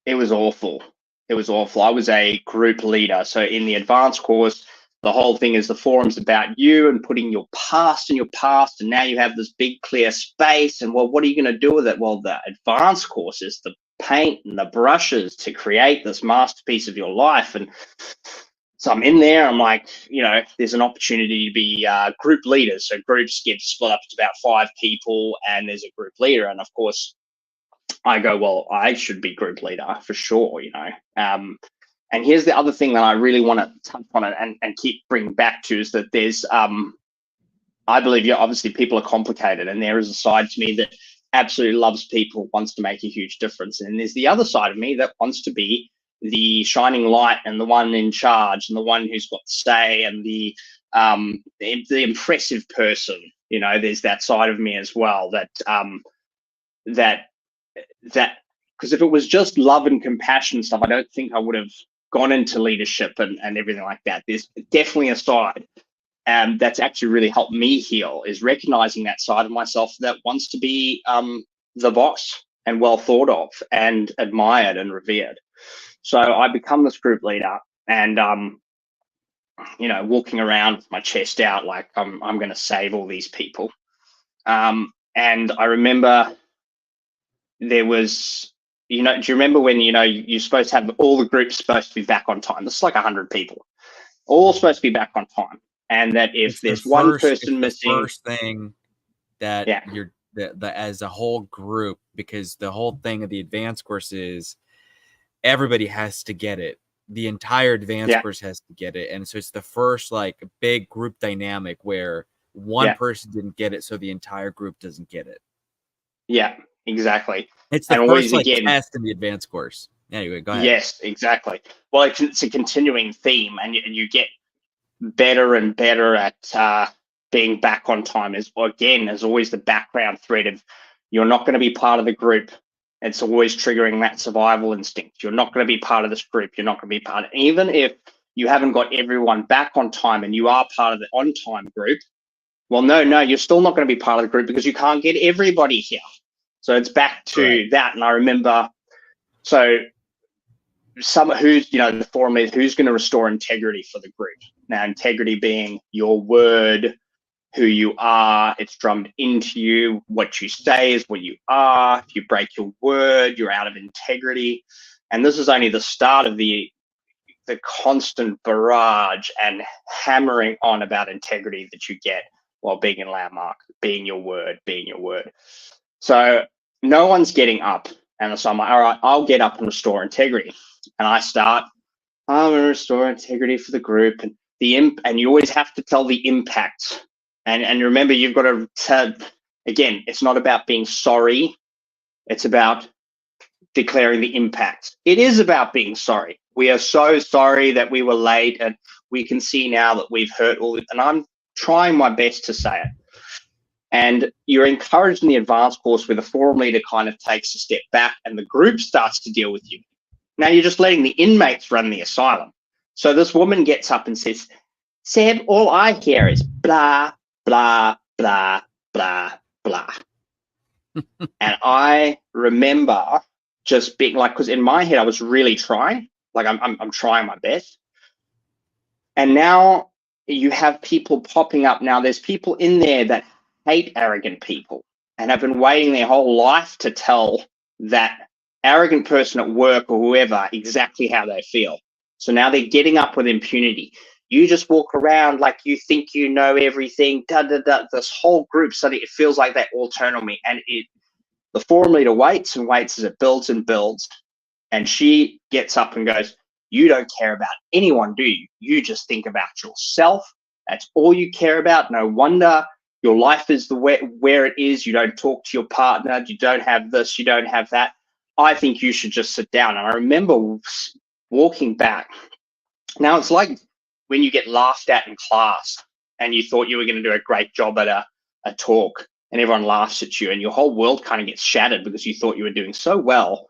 awful. It was awful. I was a group leader. So in the advanced course, the whole thing is the forum's about you and putting your past in your past. And now you have this big clear space. And well, what are you going to do with it? Well, the advanced course is the paint and the brushes to create this masterpiece of your life. And so I'm in there. I'm like, there's an opportunity to be group leaders. So groups get split up to about 5 people, and there's a group leader. And of course, I go, well, I should be group leader for sure, And here's the other thing that I really want to touch on and keep bringing back to is that there's, I believe, obviously people are complicated, and there is a side to me that absolutely loves people, wants to make a huge difference. And there's the other side of me that wants to be the shining light and the one in charge and the one who's got say and the impressive person. There's that side of me as well that because if it was just love and compassion stuff, I don't think I would have gone into leadership and everything like that. There's definitely a side that's actually really helped me heal, is recognizing that side of myself that wants to be the boss and well thought of and admired and revered. So I become this group leader, and walking around with my chest out like I'm going to save all these people. And I remember there was, do you remember when, you're supposed to have all the groups supposed to be back on time? This is like 100 people, all supposed to be back on time. And that if there's one person missing. The first thing that you're as a whole group, because the whole thing of the advanced course is everybody has to get it. The entire advanced course has to get it. And so it's the first like big group dynamic where one person didn't get it, so the entire group doesn't get it. Yeah. Exactly. It's the first test in the advanced course. Anyway, go ahead. Yes, exactly. Well, it's a continuing theme, and you get better and better at being back on time. There's always the background thread of you're not going to be part of the group. It's always triggering that survival instinct. You're not going to be part of this group. You're not going to be part of it. Even if you haven't got everyone back on time and you are part of the on-time group, well, no, you're still not going to be part of the group because you can't get everybody here. So it's back to that. And I remember, so the forum is who's going to restore integrity for the group. Now, integrity being your word, who you are, it's drummed into you. What you say is what you are. If you break your word, you're out of integrity. And this is only the start of the constant barrage and hammering on about integrity that you get while being in Landmark, being your word. So no one's getting up. And so I'm like, all right, I'll get up and restore integrity. and I start, I'm going to restore integrity for the group, and and you always have to tell the impact. And remember, you've got to tell, again, it's not about being sorry. It's about declaring the impact. It is about being sorry. We are so sorry that we were late, and we can see now that we've hurt all, and I'm trying my best to say it. And you're encouraged in the advanced course where the forum leader kind of takes a step back and the group starts to deal with you. Now you're just letting the inmates run the asylum. So this woman gets up and says, Seb, all I hear is blah, blah, blah, blah, blah. And I remember just being like, because in my head I was really trying, like I'm trying my best. And now you have people popping up. Now there's people in there that hate arrogant people and have been waiting their whole life to tell that arrogant person at work or whoever exactly how they feel. So now they're getting up with impunity. You just walk around like you think you know everything. This whole group, suddenly it feels like they all turn on me. And the forum leader waits and waits as it builds and builds. And she gets up and goes, you don't care about anyone, do you? You just think about yourself. That's all you care about. No wonder your life is the where it is. You don't talk to your partner. You don't have this. You don't have that. I think you should just sit down. And I remember walking back. Now it's like when you get laughed at in class and you thought you were going to do a great job at a talk and everyone laughs at you and your whole world kind of gets shattered because you thought you were doing so well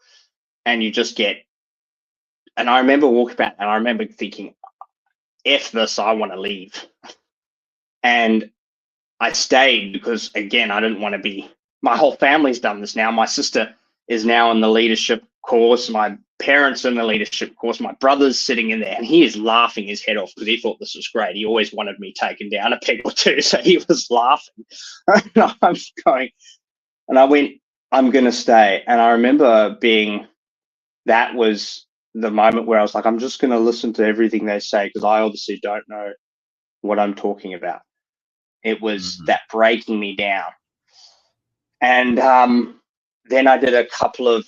and you just get, and I remember walking back and I remember thinking, F this, I want to leave. And I stayed because, again, I didn't want to be, my whole family's done this now. My sister is now in the leadership course. My parents are in the leadership course. My brother's sitting in there and he is laughing his head off because he thought this was great. He always wanted me taken down a peg or two. So he was laughing. And I'm going, and I went, I'm going to stay. And I remember that was the moment where I was like, I'm just going to listen to everything they say because I obviously don't know what I'm talking about. It was that breaking me down. And then I did a couple of,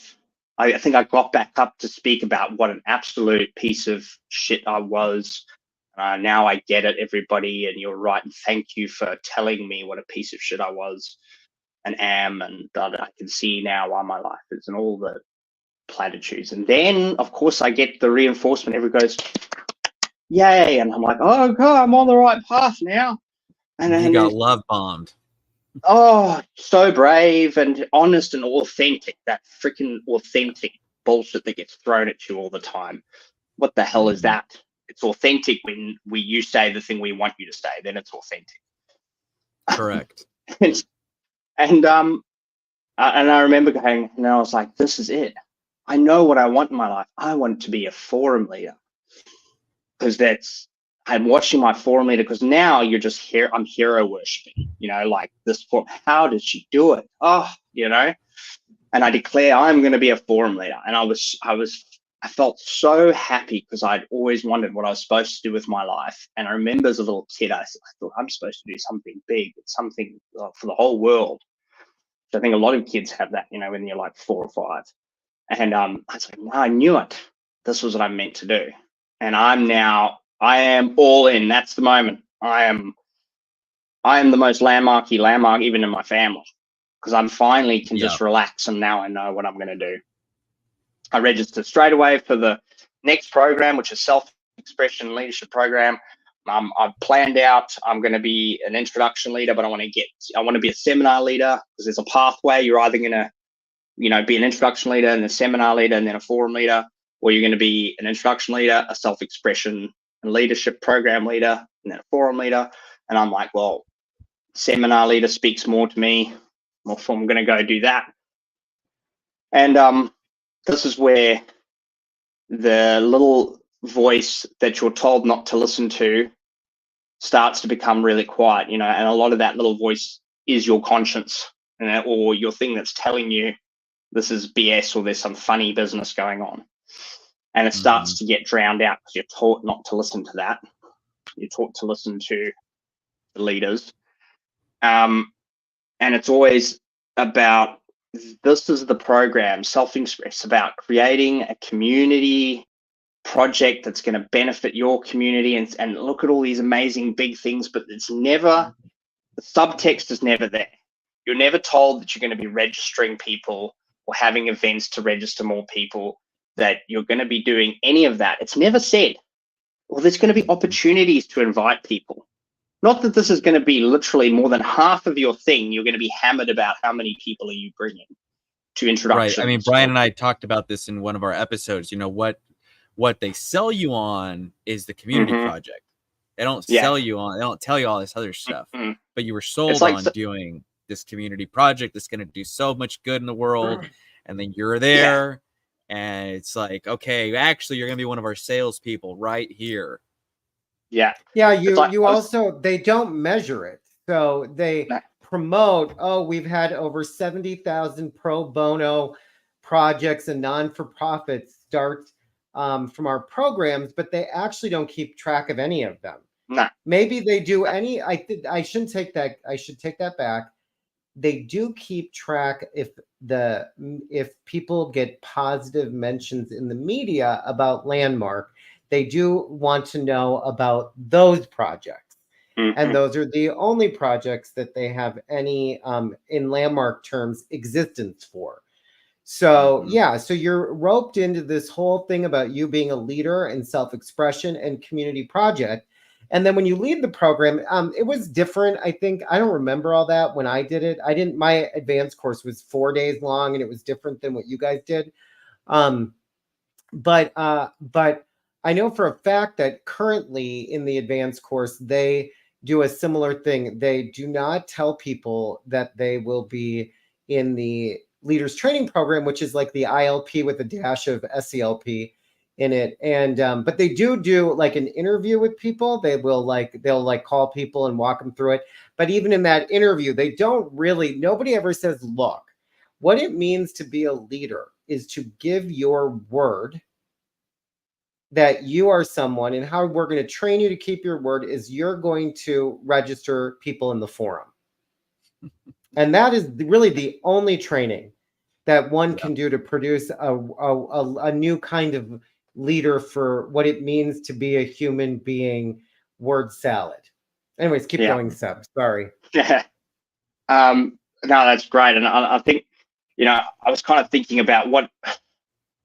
I think I got back up to speak about what an absolute piece of shit I was. Now I get it, everybody, and you're right. And thank you for telling me what a piece of shit I was and am. And I can see now why my life is and all the platitudes. And then, of course, I get the reinforcement. Everybody goes, yay. And I'm like, oh, God, I'm on the right path now. And you got love bombed. Oh, so brave and honest and authentic. That freaking authentic bullshit that gets thrown at you all the time. What the hell is that? It's authentic when you say the thing we want you to say. Then it's authentic. Correct. And I remember going, and I was like, this is it. I know what I want in my life. I want to be a forum leader because I'm watching my forum leader because now you're just here. I'm hero worshiping, like this forum. How did she do it? Oh, and I declare I'm going to be a forum leader. And I felt so happy because I'd always wondered what I was supposed to do with my life. And I remember as a little kid, I thought I'm supposed to do something big, something for the whole world. So I think a lot of kids have that, when you're like 4 or 5. And I was like, no, I knew it. This was what I meant to do. And I am all in. That's the moment. I am the most landmark even in my family because I'm finally can just relax and now I know what I'm going to do. I registered straight away for the next program, which is self-expression leadership program. I've planned out, I'm going to be an introduction leader, but I want to be a seminar leader because there's a pathway. You're either going to, be an introduction leader and a seminar leader and then a forum leader, or you're going to be an introduction leader, a self-expression and leadership program leader, and then a forum leader. And I'm like, well, seminar leader speaks more to me. Well, I'm going to go do that. And this is where the little voice that you're told not to listen to starts to become really quiet, and a lot of that little voice is your conscience or your thing that's telling you this is BS or there's some funny business going on. And it starts to get drowned out because you're taught not to listen to that. You're taught to listen to the leaders. And it's always about, this is the program, Self-Express, about creating a community project that's going to benefit your community, and look at all these amazing big things, but it's never, the subtext is never there. You're never told that you're going to be registering people or having events to register more people, that you're going to be doing any of that. It's never said. Well, there's going to be opportunities to invite people. Not that this is going to be literally more than half of your thing. You're going to be hammered about how many people are you bringing to introductions. Right. I mean, Brian and I talked about this in one of our episodes. You know, what they sell you on is the community project. They don't sell you on, they don't tell you all this other stuff, but you were sold on doing this community project that's going to do so much good in the world. And then you're there and it's like, okay, actually you're going to be one of our salespeople right here. Yeah. You also, they don't measure it. So they promote, oh, we've had over 70,000 pro bono projects and non-for-profits start from our programs, but they actually don't keep track of any of them. Maybe they do any, I shouldn't take that. I should take that back. They do keep track if people get positive mentions in the media about Landmark, they do want to know about those projects. And those are the only projects that they have any, in Landmark terms, existence for. So, so you're roped into this whole thing about you being a leader and self-expression and community project. And then when you lead the program, it was different. I think, I don't remember all that when I did it. My advanced course was 4 days long and it was different than what you guys did. But I know for a fact that currently in the advanced course, they do a similar thing. They do not tell people that they will be in the leaders training program, which is like the ILP with a dash of SELP in it. And but they do like an interview with people. They'll call people and walk them through it. But even in that interview, they don't really, nobody ever says, look, what it means to be a leader is to give your word that you are someone, and how we're going to train you to keep your word is you're going to register people in the forum. And that is really the only training that one can do to produce a new kind of leader for what it means to be a human being, word salad. Anyways, keep going, Seb. Sorry. Yeah. No, that's great. And I think, I was kind of thinking about what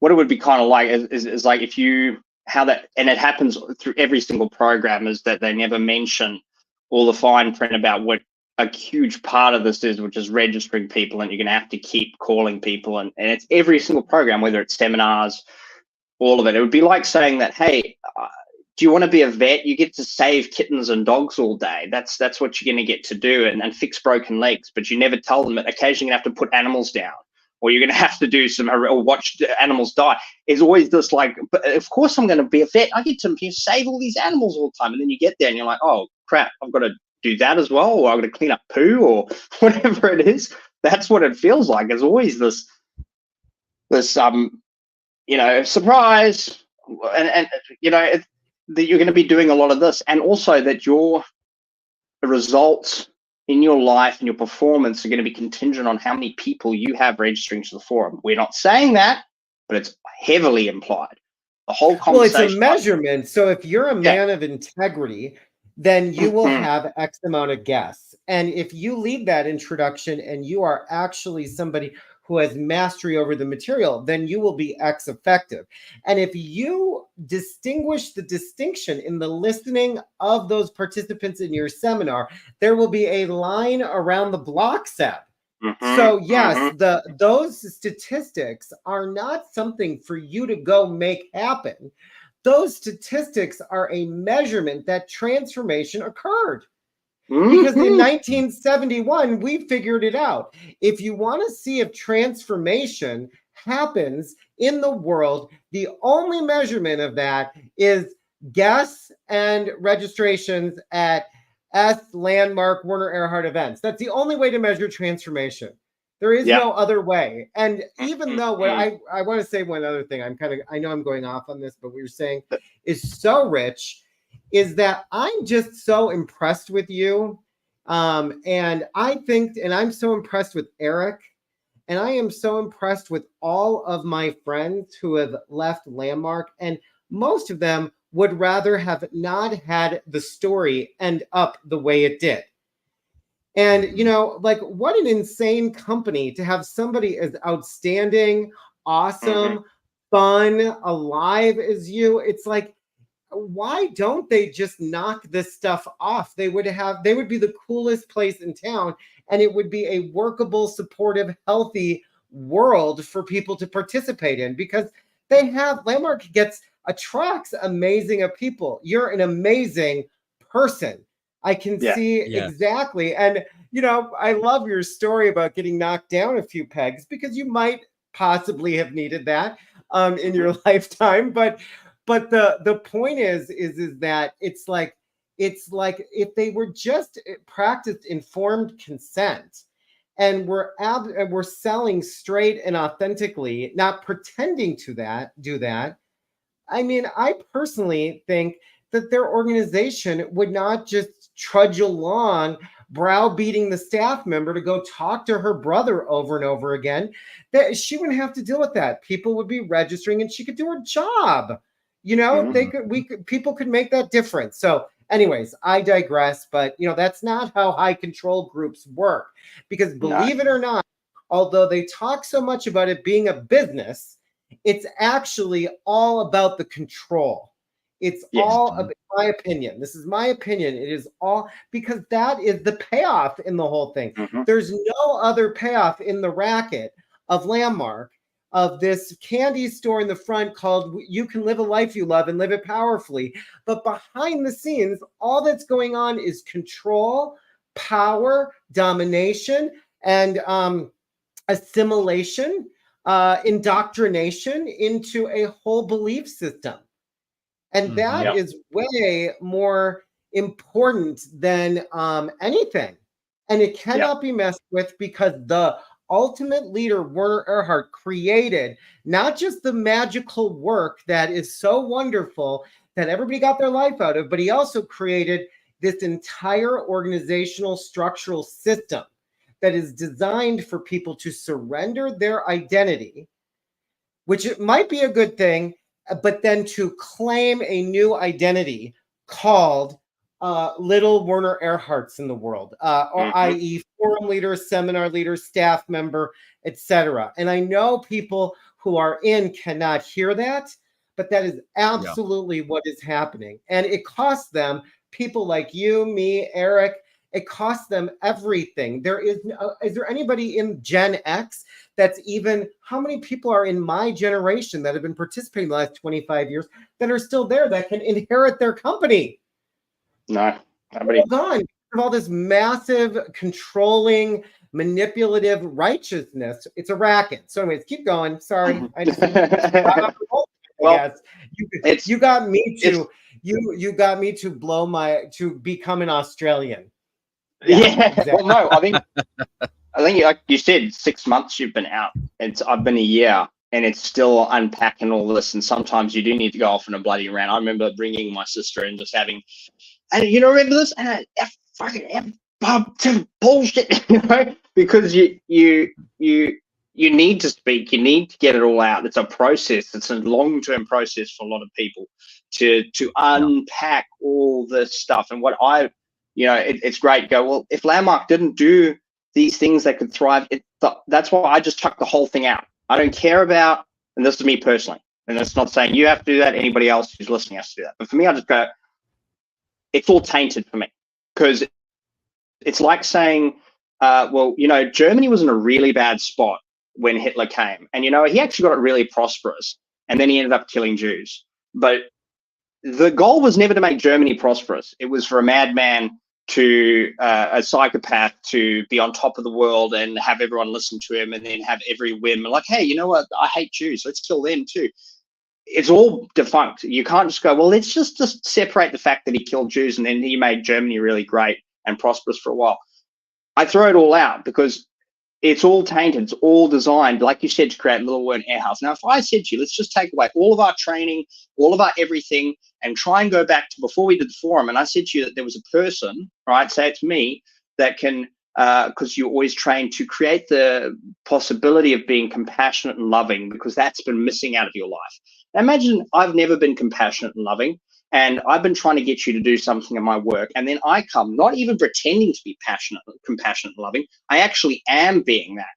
it would be kind of like is like if you, how that, and it happens through every single program, is that they never mention all the fine print about what a huge part of this is, which is registering people, and you're going to have to keep calling people, and it's every single program, whether it's seminars, all of it. It would be like saying that, hey, do you want to be a vet? You get to save kittens and dogs all day. That's what you're going to get to do, and fix broken legs. But you never tell them that occasionally you have to put animals down, or you're going to have to do or watch animals die. It's always this like, but of course I'm going to be a vet. I get to save all these animals all the time. And then you get there and you're like, oh crap, I've got to do that as well, or I'm going to clean up poo, or whatever it is. That's what it feels like. There's always this surprise, and that you're going to be doing a lot of this, and also that your results in your life and your performance are going to be contingent on how many people you have registering to the forum. We're not saying that, but it's heavily implied. The whole conversation. Well, it's a measurement. So if you're a man of integrity, then you will have X amount of guests. And if you lead that introduction and you are actually somebody who has mastery over the material, then you will be X effective. And if you distinguish the distinction in the listening of those participants in your seminar, there will be a line around the block set. So yes, those statistics are not something for you to go make happen. Those statistics are a measurement that transformation occurred. Because in 1971, we figured it out. If you want to see if transformation happens in the world, the only measurement of that is guests and registrations at Landmark Werner Erhard events. That's the only way to measure transformation. There is no other way. And even though I want to say one other thing, I know I'm going off on this, but what you're saying is so rich, is that I'm just so impressed with you. And I think, and I'm so impressed with Eric, and I am so impressed with all of my friends who have left Landmark. And most of them would rather have not had the story end up the way it did. And, you know, like, what an insane company to have somebody as outstanding, awesome, fun, alive as you. It's like, why don't they just knock this stuff off? They would be the coolest place in town, and it would be a workable, supportive, healthy world for people to participate in, because Landmark attracts amazing people. You're an amazing person. I can see exactly. And, you know, I love your story about getting knocked down a few pegs, because you might possibly have needed that in your lifetime. But the point is that it's like if they were just practiced informed consent, and we're selling straight and authentically, not pretending to do that. I mean, I personally think that their organization would not just trudge along browbeating the staff member to go talk to her brother over and over again. That she wouldn't have to deal with that. People would be registering, and she could do her job. You know, people could make that difference. So anyways, I digress, but you know, that's not how high control groups work, because believe it or not, although they talk so much about it being a business, it's actually all about the control. It's all about my opinion. This is my opinion. It is all because that is the payoff in the whole thing. There's no other payoff in the racket of Landmark, of this candy store in the front called "You Can Live a Life You Love and Live It Powerfully." But behind the scenes, all that's going on is control, power, domination, and assimilation, indoctrination into a whole belief system. And that is way more important than anything. And it cannot be messed with, because the ultimate leader, Werner Erhard, created not just the magical work that is so wonderful that everybody got their life out of, but he also created this entire organizational structural system that is designed for people to surrender their identity, which it might be a good thing, but then to claim a new identity called little Werner Erhards in the world, or i.e. forum leader, seminar leader, staff member, etc. And I know people who are in cannot hear that, but that is absolutely what is happening. And it costs them, people like you, me, Eric, it costs them everything. Is there anybody in Gen X that's even, how many people are in my generation that have been participating the last 25 years that are still there, that can inherit their company? No, nobody. They're gone. All this massive, controlling, manipulative righteousness. It's a racket. So anyways, keep going. Sorry. I just, you got me to become an Australian. Exactly. Well, no, I think like you said, 6 months you've been out. I've been a year, and it's still unpacking all this. And sometimes you do need to go off on a bloody rant. I remember bringing my sister and just having, and you know, remember this? And fucking bullshit, you know, because you need to speak. You need to get it all out. It's a process. It's a long-term process for a lot of people to unpack all this stuff. And what it's great to go, well, if Landmark didn't do these things that could thrive, that's why I just chuck the whole thing out. I don't care about, and this is me personally, and that's not saying you have to do that, anybody else who's listening has to do that. But for me, I just go, it's all tainted for me, because it's like saying, well, you know, Germany was in a really bad spot when Hitler came, and, you know, he actually got it really prosperous, and then he ended up killing Jews. But the goal was never to make Germany prosperous. It was for a madman a psychopath to be on top of the world and have everyone listen to him, and then have every whim like, hey, you know what? I hate Jews. Let's kill them too. It's all defunct. You can't just go, well, let's just separate the fact that he killed Jews and then he made Germany really great and prosperous for a while. I throw it all out because it's all tainted. It's all designed, like you said, to create little Werner Erhards. Now, if I said to you, let's just take away all of our training, all of our everything, and try and go back to before we did the forum, and I said to you that there was a person, right, say it's me, that can, because you're always trained to create the possibility of being compassionate and loving, because that's been missing out of your life. Imagine I've never been compassionate and loving, and I've been trying to get you to do something in my work, and then I come, not even pretending to be compassionate and loving. I actually am being that.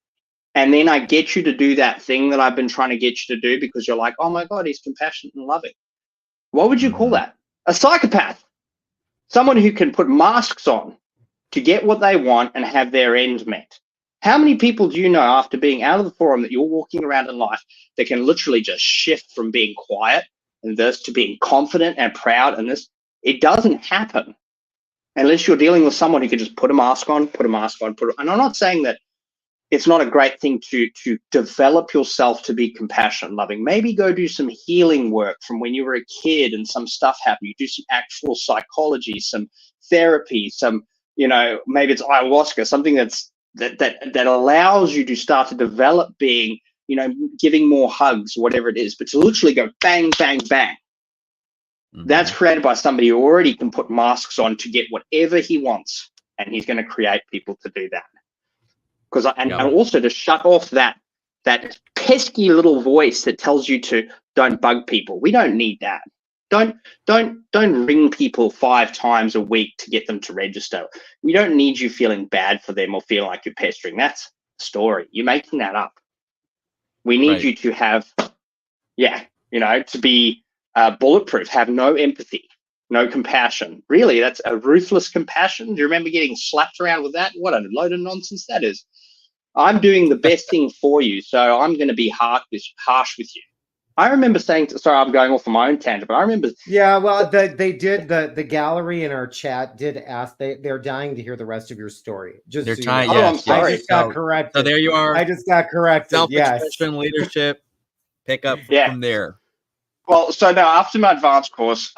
And then I get you to do that thing that I've been trying to get you to do because you're like, oh my God, he's compassionate and loving. What would you call that? A psychopath. Someone who can put masks on to get what they want and have their ends met. How many people do you know after being out of the forum that you're walking around in life that can literally just shift from being quiet and this to being confident and proud and this? It doesn't happen unless you're dealing with someone who can just put a mask on, and I'm not saying that it's not a great thing to develop yourself to be compassionate and loving. Maybe go do some healing work from when you were a kid and some stuff happened. You do some actual psychology, some therapy, some, maybe it's ayahuasca, something that allows you to start to develop being, giving more hugs, whatever it is, but to literally go bang, bang, bang. That's created by somebody who already can put masks on to get whatever he wants, and he's going to create people to do that. And also to shut off that pesky little voice that tells you to don't bug people. We don't need that. Don't ring people 5 times a week to get them to register. We don't need you feeling bad for them or feeling like you're pestering. That's a story. You're making that up. We need you to have, to be bulletproof, have no empathy, no compassion. Really, that's a ruthless compassion. Do you remember getting slapped around with that? What a load of nonsense that is. I'm doing the best thing for you, so I'm going to be harsh with you. I remember saying, sorry, I'm going off on my own tangent, but I remember. Yeah, well, they did, the gallery in our chat did ask, they're dying to hear the rest of your story. Just they're so trying. you know. I'm sorry. I just got corrected. So there you are. I just got corrected. Self-expression, leadership. Pick up from there. Well, so now after my advanced course,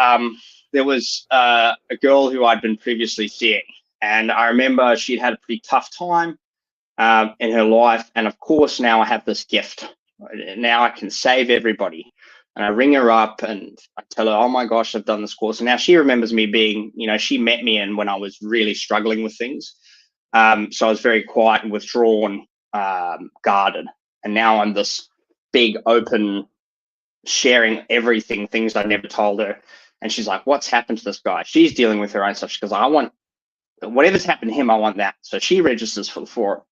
there was a girl who I'd been previously seeing, and I remember she'd had a pretty tough time in her life, and of course now I have this gift. Now I can save everybody, and I ring her up and I tell her, oh my gosh, I've done this course. And now she remembers me being, she met me in when I was really struggling with things. So I was very quiet and withdrawn, guarded, and now I'm this big open, sharing everything, things I never told her. And she's like, what's happened to this guy? She's dealing with her own stuff. She goes, I want whatever's happened to him, I want that. So she registers for the forum.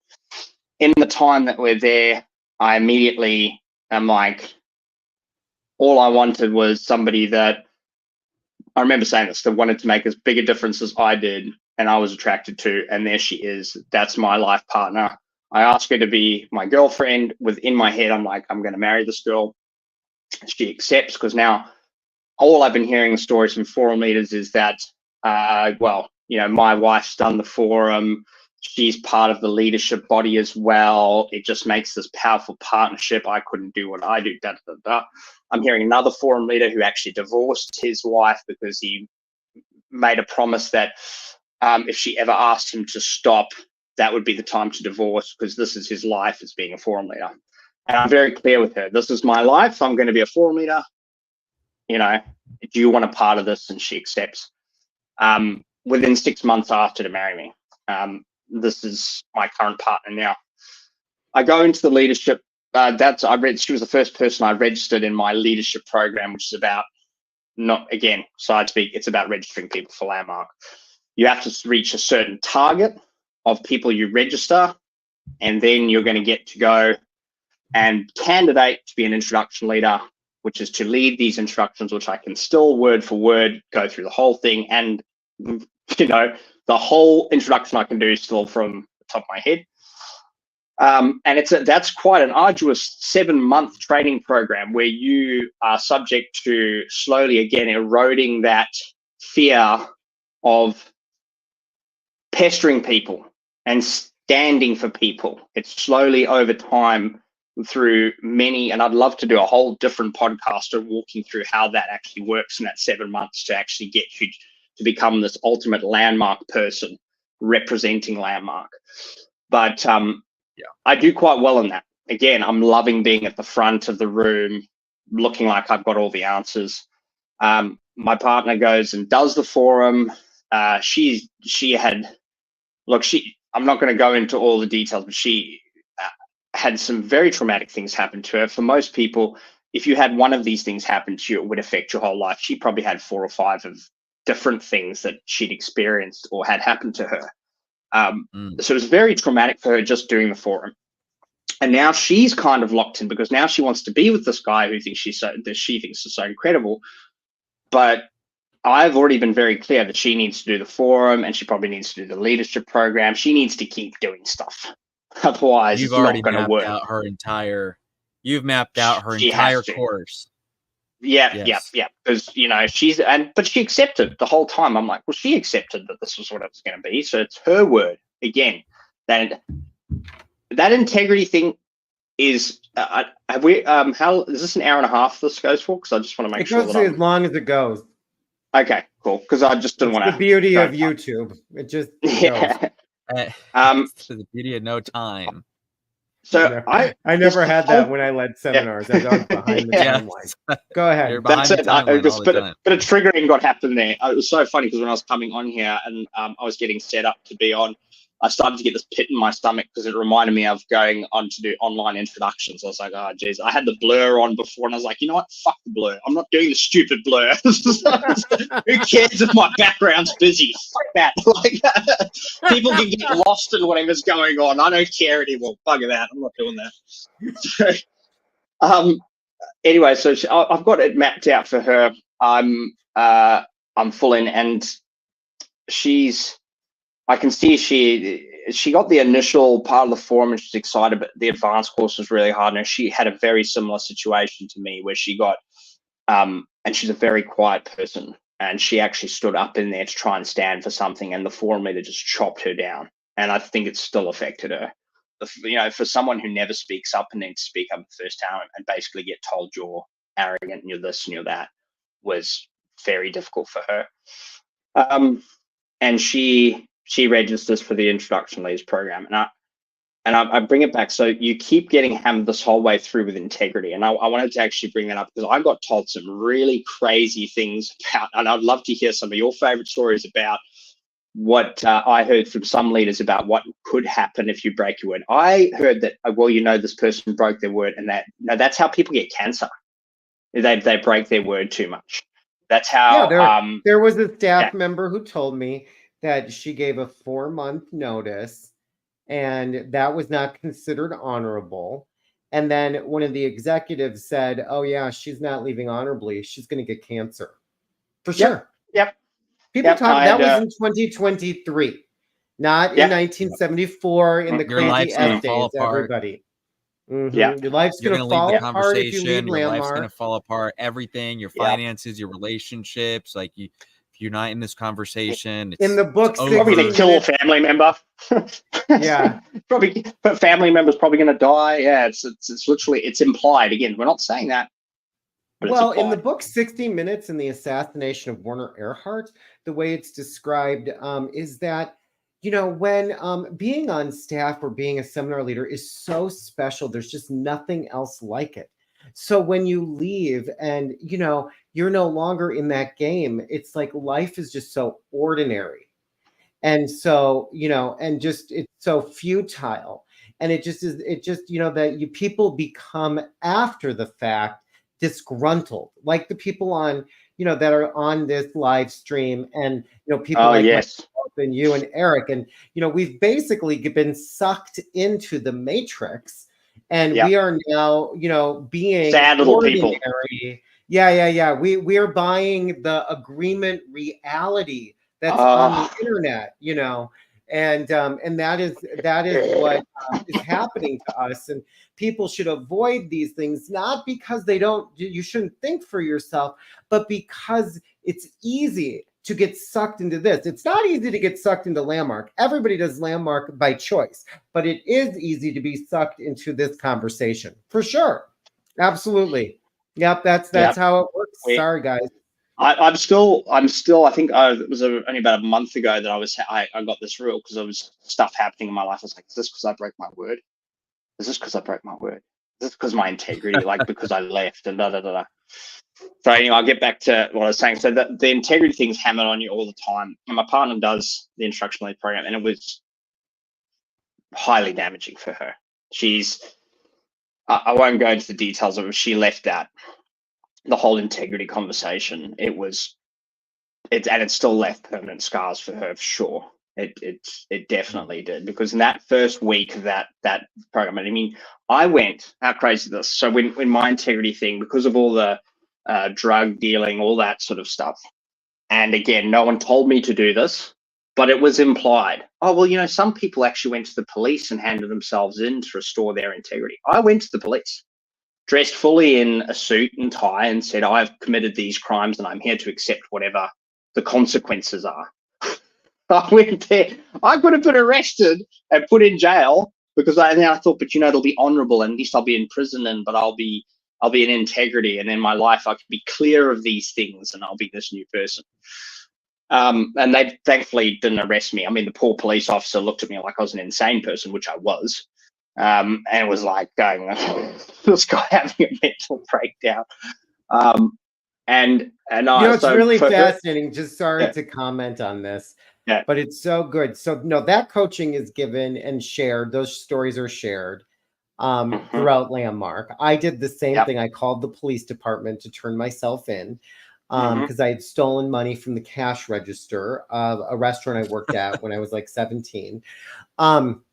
In the time that we're there, I immediately am like, all I wanted was somebody that, I remember saying this, that wanted to make as big a difference as I did and I was attracted to, and there she is. That's my life partner. I asked her to be my girlfriend. Within my head, I'm like, I'm going to marry this girl. She accepts, because now all I've been hearing stories from forum leaders is that, my wife's done the forum. She's part of the leadership body as well. It just makes this powerful partnership. I couldn't do what I do. Da, da, da. I'm hearing another forum leader who actually divorced his wife because he made a promise that if she ever asked him to stop, that would be the time to divorce, because this is his life as being a forum leader. And I'm very clear with her. This is my life. I'm going to be a forum leader. Do you want a part of this? And she accepts. Within 6 months after to marry me. This is my current partner now. I go into the leadership. She was the first person I registered in my leadership program, which is about, it's about registering people for Landmark. You have to reach a certain target of people you register, and then you're going to get to go and candidate to be an introduction leader, which is to lead these introductions, which I can still word for word go through the whole thing. And, the whole introduction I can do still from the top of my head. And that's quite an arduous 7-month training program where you are subject to slowly, again, eroding that fear of pestering people and standing for people. It's slowly over time through many, and I'd love to do a whole different podcast of walking through how that actually works in that 7 months to actually get you to become this ultimate Landmark person representing Landmark. But I do quite well in that. Again, I'm loving being at the front of the room, looking like I've got all the answers. My partner goes and does the forum. I'm not going to go into all the details, but she had some very traumatic things happen to her. For most people, if you had one of these things happen to you, it would affect your whole life. She probably had 4 or 5 of different things that she'd experienced or had happened to her. So it was very traumatic for her just doing the forum. And now she's kind of locked in because now she wants to be with this guy who thinks she thinks is so incredible. But I've already been very clear that she needs to do the forum and she probably needs to do the leadership program. She needs to keep doing stuff. Otherwise, You've it's already not going to mapped work. out her entire. You've mapped out her She entire has to. course. Yeah. Yes. Because but she accepted the whole time. I'm like, well, she accepted that this was what it was going to be. So it's her word again. That integrity thing is. Have we? How is this an hour and a half? This goes for? Because I just want to make sure It goes that as long as it goes. Okay, cool. Because I just didn't want to. The beauty of YouTube. It just yeah. It's the beauty of no time. So I never had that when I led seminars. I was behind the timeline. Go ahead. You're behind the timeline all the time. But a triggering got happened there. It was so funny because when I was coming on here and I was getting set up to be on, I started to get this pit in my stomach because it reminded me of going on to do online introductions. I was like, oh, geez. I had the blur on before and I was like, you know what? Fuck the blur. I'm not doing the stupid blur. Who cares if my background's busy? Fuck that. Like, people can get lost in whatever's going on. I don't care anymore. Bugger that. I'm not doing that. So, anyway, so I've got it mapped out for her. I'm full in, and I can see she got the initial part of the forum and she's excited, but the advanced course was really hard. And she had a very similar situation to me where she got, and she's a very quiet person, and she actually stood up in there to try and stand for something, and the forum leader just chopped her down. And I think it still affected her. For someone who never speaks up and then to speak up the first time and basically get told you're arrogant and you're this and you're that was very difficult for her. And she registers for the introduction leaders program, and I bring it back. So you keep getting hammered this whole way through with integrity, and I wanted to actually bring that up because I got told some really crazy things about, and I'd love to hear some of your favorite stories about what I heard from some leaders about what could happen if you break your word. I heard that, this person broke their word, and that's how people get cancer. They break their word too much. That's how. There was a staff member who told me that she gave a 4-month notice, and that was not considered honorable. And then one of the executives said, "Oh yeah, she's not leaving honorably. She's going to get cancer for sure." Yep. People talk. That was in 2023, not in 1974 in the crazy S days. Everybody. Mm-hmm. Yeah, your life's going to fall apart if you leave Your life's Landmark. going to fall apart. Everything, your finances, your relationships, like if you're not in this conversation, in the book, probably going to kill a family member. Yeah, probably. But family member's probably going to die. Yeah, it's literally it's implied. Again, we're not saying that. Well, in the book 60 Minutes and the Assassination of Werner Erhard, the way it's described is that, when being on staff or being a seminar leader is so special, there's just nothing else like it. So when you leave and, you're no longer in that game, it's like life is just so ordinary. And so, and just it's so futile. And it just that people become after the fact disgruntled, like the people on that are on this live stream, and people myself and you and Eric, and we've basically been sucked into the matrix, and we are now being sad little ordinary. people. Yeah. We are buying the agreement reality that's on the internet, and that is what is happening to us. And people should avoid these things, not because you shouldn't think for yourself, but because it's easy to get sucked into this. It's not easy to get sucked into Landmark. Everybody does Landmark by choice, but it is easy to be sucked into this conversation for sure. Absolutely. Yep. That's how it works. Sorry, guys. I'm still. I think it was only about a month ago that I got this rule because there was stuff happening in my life. I was like, is this because I broke my word? Is this because I broke my word? Is this because my integrity, because I left and da da da da. So anyway, I'll get back to what I was saying. So the integrity thing's hammered on you all the time. And my partner does the instruction lead program, and it was highly damaging for her. I won't go into the details of it. She left that the whole integrity conversation. It still left permanent scars for her, for sure. It definitely did, because in that first week of that program, I mean, I went, how crazy this. So when my integrity thing, because of all the drug dealing, all that sort of stuff, and again, no one told me to do this, but it was implied. Oh, well, some people actually went to the police and handed themselves in to restore their integrity. I went to the police, dressed fully in a suit and tie, and said, I've committed these crimes and I'm here to accept whatever the consequences are. I went there. I could have been arrested and put in jail, because I thought, but it'll be honorable, and at least I'll be in prison, but I'll be in integrity, and in my life I can be clear of these things, and I'll be this new person. And they thankfully didn't arrest me. I mean, the poor police officer looked at me like I was an insane person, which I was. And it was like going, this guy having a mental breakdown. And it's so really fascinating. Just sorry Yeah. to comment on this, Yeah. but it's so good. So no, that coaching is given and shared. Those stories are shared throughout Landmark. I did the same thing. I called the police department to turn myself in because I had stolen money from the cash register of a restaurant I worked at when I was like 17. Given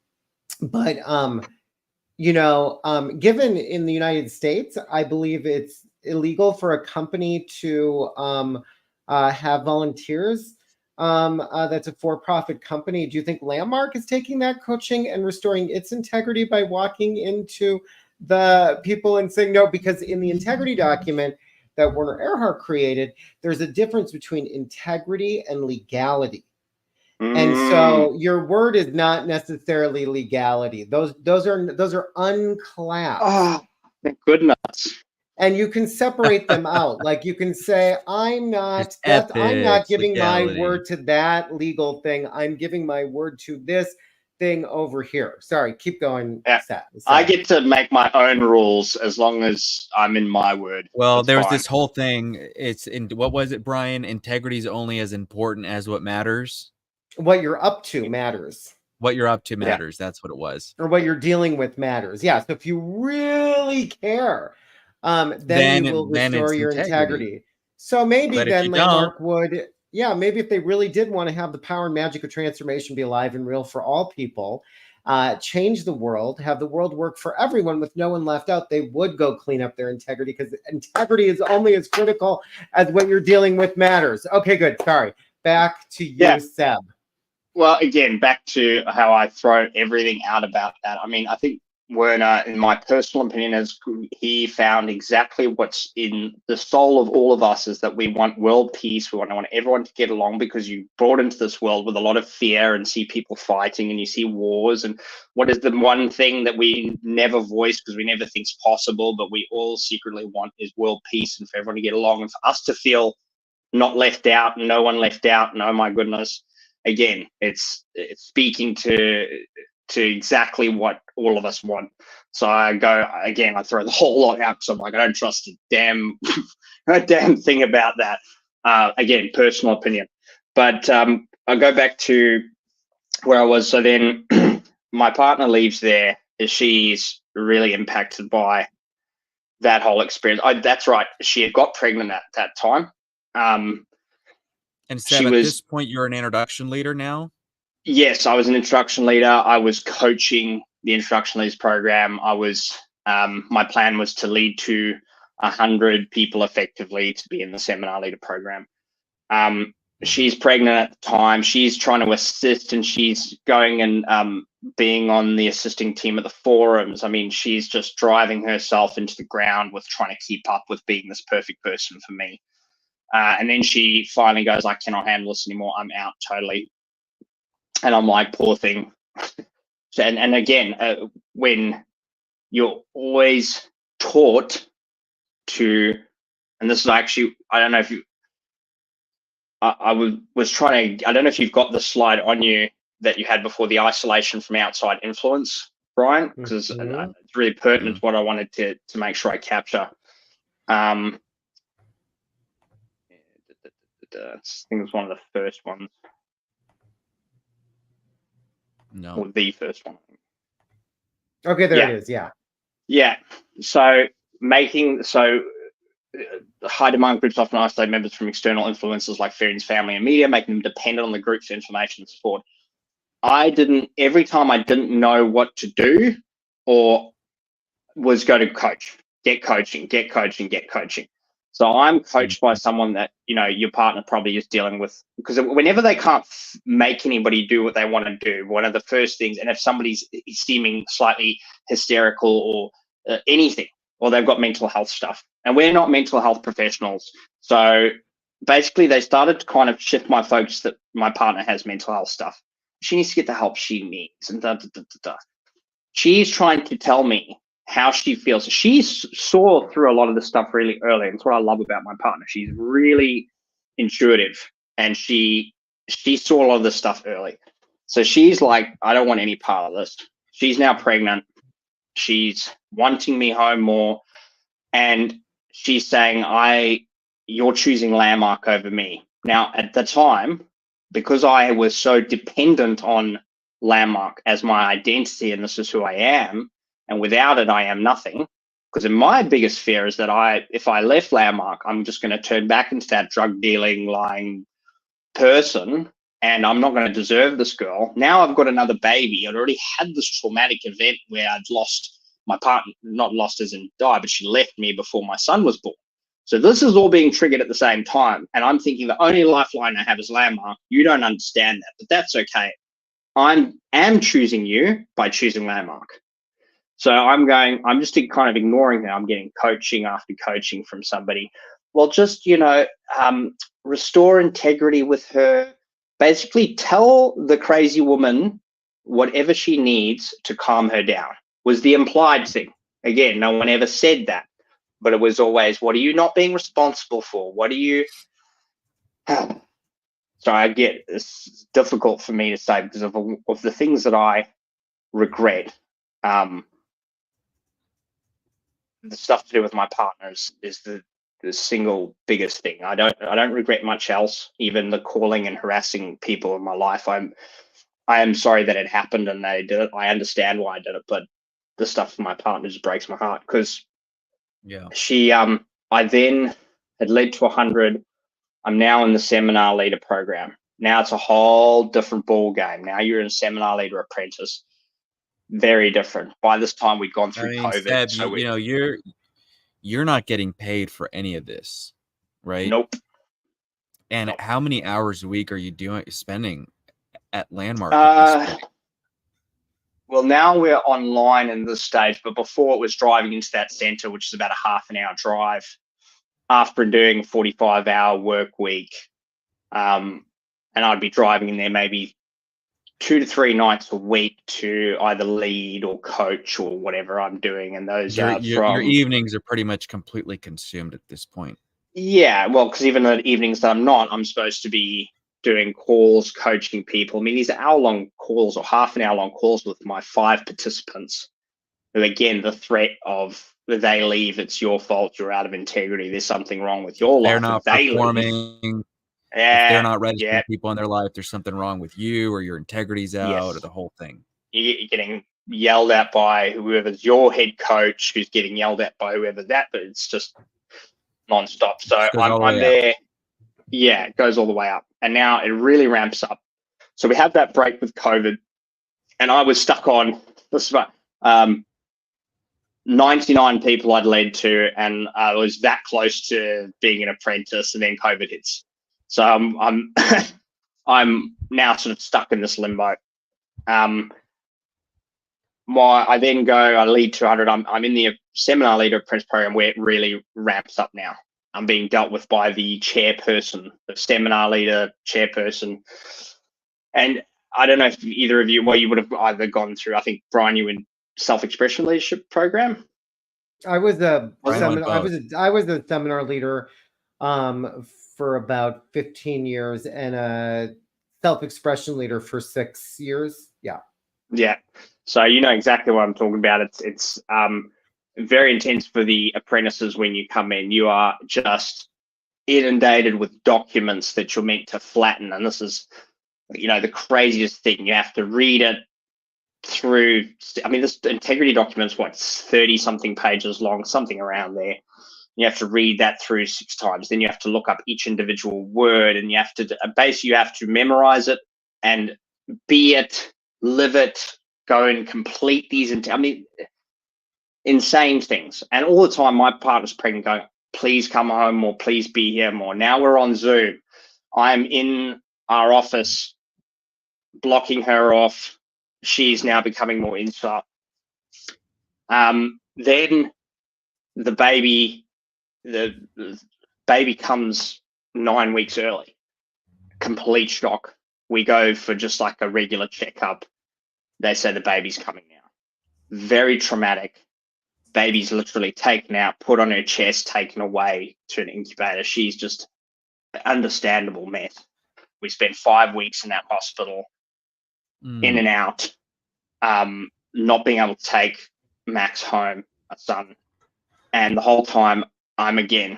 in the United States, I believe it's illegal for a company to have volunteers. That's a for-profit company. Do you think Landmark is taking that coaching and restoring its integrity by walking into the people and saying no? Because in the integrity document that Werner Erhard created, there's a difference between integrity and legality. And so your word is not necessarily legality. Those are unclassed. Oh, thank goodness. And you can separate them out. Like you can say, I'm not giving my word to that legal thing. I'm giving my word to this thing over here. Sorry, keep going. Yeah. I get to make my own rules as long as I'm in my word. Well, there's this whole thing. It's in, what was it, Brian? Integrity is only as important as what matters. What you're up to matters. What you're up to matters. Yeah. That's what it was. Or what you're dealing with matters. Yeah. So if you really care, then you will restore your integrity. So maybe then Landmark would, maybe if they really did want to have the power and magic of transformation be alive and real for all people, change the world, have the world work for everyone with no one left out, they would go clean up their integrity, because integrity is only as critical as what you're dealing with matters. Okay, good. Sorry. Back to you, Seb. Well, again, back to how I throw everything out about that. I mean, I think Werner, in my personal opinion, he found exactly what's in the soul of all of us, is that we want world peace. We want everyone to get along, because you brought into this world with a lot of fear and see people fighting and you see wars. And what is the one thing that we never voice because we never think is possible, but we all secretly want, is world peace, and for everyone to get along and for us to feel not left out, no one left out. And oh my goodness, again, it's speaking to exactly what all of us want. So I throw the whole lot out, because I'm like, I don't trust a damn thing about that. Again, personal opinion. But I go back to where I was. So then my partner leaves there, as she's really impacted by that whole experience. That's right. She had got pregnant at that time. And Seb, at this point, you're an introduction leader now? Yes, I was an introduction leader. I was coaching the introduction leaders program. I was, my plan was to lead to 100 people effectively to be in the seminar leader program. She's pregnant at the time. She's trying to assist, and she's going and being on the assisting team at the forums. I mean, she's just driving herself into the ground with trying to keep up with being this perfect person for me. And then she finally goes, I cannot handle this anymore. I'm out totally. And I'm like, poor thing. And again, when you're always taught to, and this is actually, I don't know if you, I was trying to, I don't know if you've got the slide on you that you had before, the isolation from outside influence, Brian, because it's really pertinent to what I wanted to make sure I capture. I think it was one of the first ones. No. Or the first one. Okay, there it is. Yeah. Yeah. So high demand groups often isolate members from external influences like friends, family, and media, making them dependent on the group's information and support. Every time I didn't know what to do, or was go to coach, get coaching. So I'm coached by someone that, your partner probably is dealing with, because whenever they can't make anybody do what they want to do, one of the first things, and if somebody's seeming slightly hysterical or anything, or they've got mental health stuff, and we're not mental health professionals. So basically they started to kind of shift my focus that my partner has mental health stuff. She needs to get the help she needs. And she's trying to tell me how she feels. She saw through a lot of the stuff really early. And that's what I love about my partner. She's really intuitive, and she saw a lot of this stuff early. So she's like, I don't want any part of this. She's now pregnant. She's wanting me home more. And she's saying, you're choosing Landmark over me. Now, at the time, because I was so dependent on Landmark as my identity, and this is who I am, and without it, I am nothing. Because my biggest fear is that if I left Landmark, I'm just going to turn back into that drug dealing, lying person, and I'm not going to deserve this girl. Now I've got another baby. I'd already had this traumatic event where I'd lost my partner, not lost as in die, but she left me before my son was born. So this is all being triggered at the same time. And I'm thinking the only lifeline I have is Landmark. You don't understand that, but that's okay. I am choosing you by choosing Landmark. So I'm just kind of ignoring that. I'm getting coaching after coaching from somebody. Well, just, restore integrity with her. Basically tell the crazy woman whatever she needs to calm her down, was the implied thing. Again, no one ever said that, but it was always, what are you not being responsible for? What are you... So it's difficult for me to say because of the things that I regret. The stuff to do with my partners is the single biggest thing. I don't regret much else, even the calling and harassing people in my life. I am sorry that it happened and they did it. I understand why I did it, but the stuff with my partner just breaks my heart, because she I then had led to 100. I'm now in the seminar leader program. Now it's a whole different ball game. Now you're in seminar leader apprentice. Very different. By this time we'd gone through COVID. Seb, you're not getting paid for any of this, right? Nope. And nope. How many hours a week are you spending at Landmark at this point? Well, now we're online in this stage, but before it was driving into that center, which is about a half an hour drive after doing a 45-hour work week. And I'd be driving in there maybe 2 to 3 nights a week to either lead or coach or whatever I'm doing. And those your evenings are pretty much completely consumed at this point. Yeah, well, because even the evenings that I'm supposed to be doing calls, coaching people. I mean, these are hour-long calls or half an hour-long calls with my 5 participants. And again, the threat of they leave, it's your fault, you're out of integrity, there's something wrong with your life. They're not performing. If they're not registering people in their life, there's something wrong with you, or your integrity's out, or the whole thing. You're getting yelled at by whoever's your head coach, who's getting yelled at by whoever that, but it's just nonstop. So I'm there. Up. Yeah, it goes all the way up. And now it really ramps up. So we had that break with COVID, and I was stuck on this 99 people I'd led to, and I was that close to being an apprentice, and then COVID hits. So I'm I'm now sort of stuck in this limbo. I then I lead 200. I'm in the seminar leader apprentice program where it really ramps up now. I'm being dealt with by the chairperson, the seminar leader chairperson. And I don't know if either of you, you would have either gone through, I think, Brian, you in self-expression leadership program. I was a seminar leader for about 15 years and a self-expression leader for 6 years. Yeah. Yeah. So you know exactly what I'm talking about. It's very intense for the apprentices when you come in. You are just inundated with documents that you're meant to flatten. And this is, the craziest thing. You have to read it through, I mean, this integrity document's what, 30 something pages long, something around there. You have to read that through 6 times. Then you have to look up each individual word, and you have to basically you have to memorize it and be it, live it, go and complete these. I mean, insane things. And all the time, my partner's pregnant, going, "Please come home more. Please be here more." Now we're on Zoom. I'm in our office, blocking her off. She's now becoming more insular. Then the baby comes 9 weeks early. Complete shock. We go for just like a regular checkup. They say the baby's coming now. Very traumatic. Baby's literally taken out, put on her chest, taken away to an incubator. She's just an understandable mess. We spent 5 weeks in that hospital, in and out, not being able to take Max home, a son. And the whole time I'm again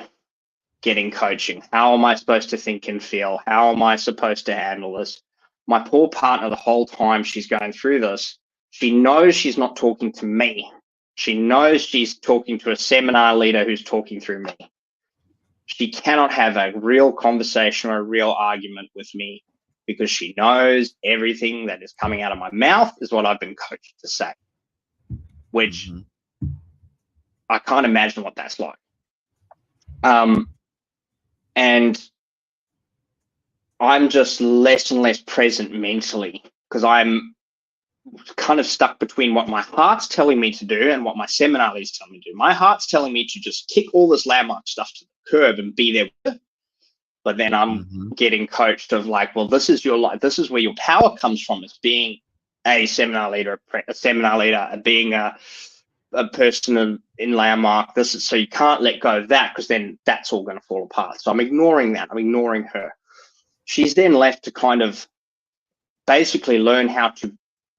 getting coaching. How am I supposed to think and feel? How am I supposed to handle this? My poor partner, the whole time she's going through this, she knows she's not talking to me. She knows she's talking to a seminar leader who's talking through me. She cannot have a real conversation or a real argument with me because she knows everything that is coming out of my mouth is what I've been coached to say, which I can't imagine what that's like. And I'm just less and less present mentally because I'm kind of stuck between what my heart's telling me to do and what my seminar leaders tell me to do. My heart's telling me to just kick all this landmark stuff to the curb and be there with it. But then I'm getting coached of like, well, this is your life. This is where your power comes from, is being a seminar leader, being a person in landmark. This is, so you can't let go of that because then that's all going to fall apart. So I'm ignoring that. I'm ignoring her. She's then left to kind of basically learn how to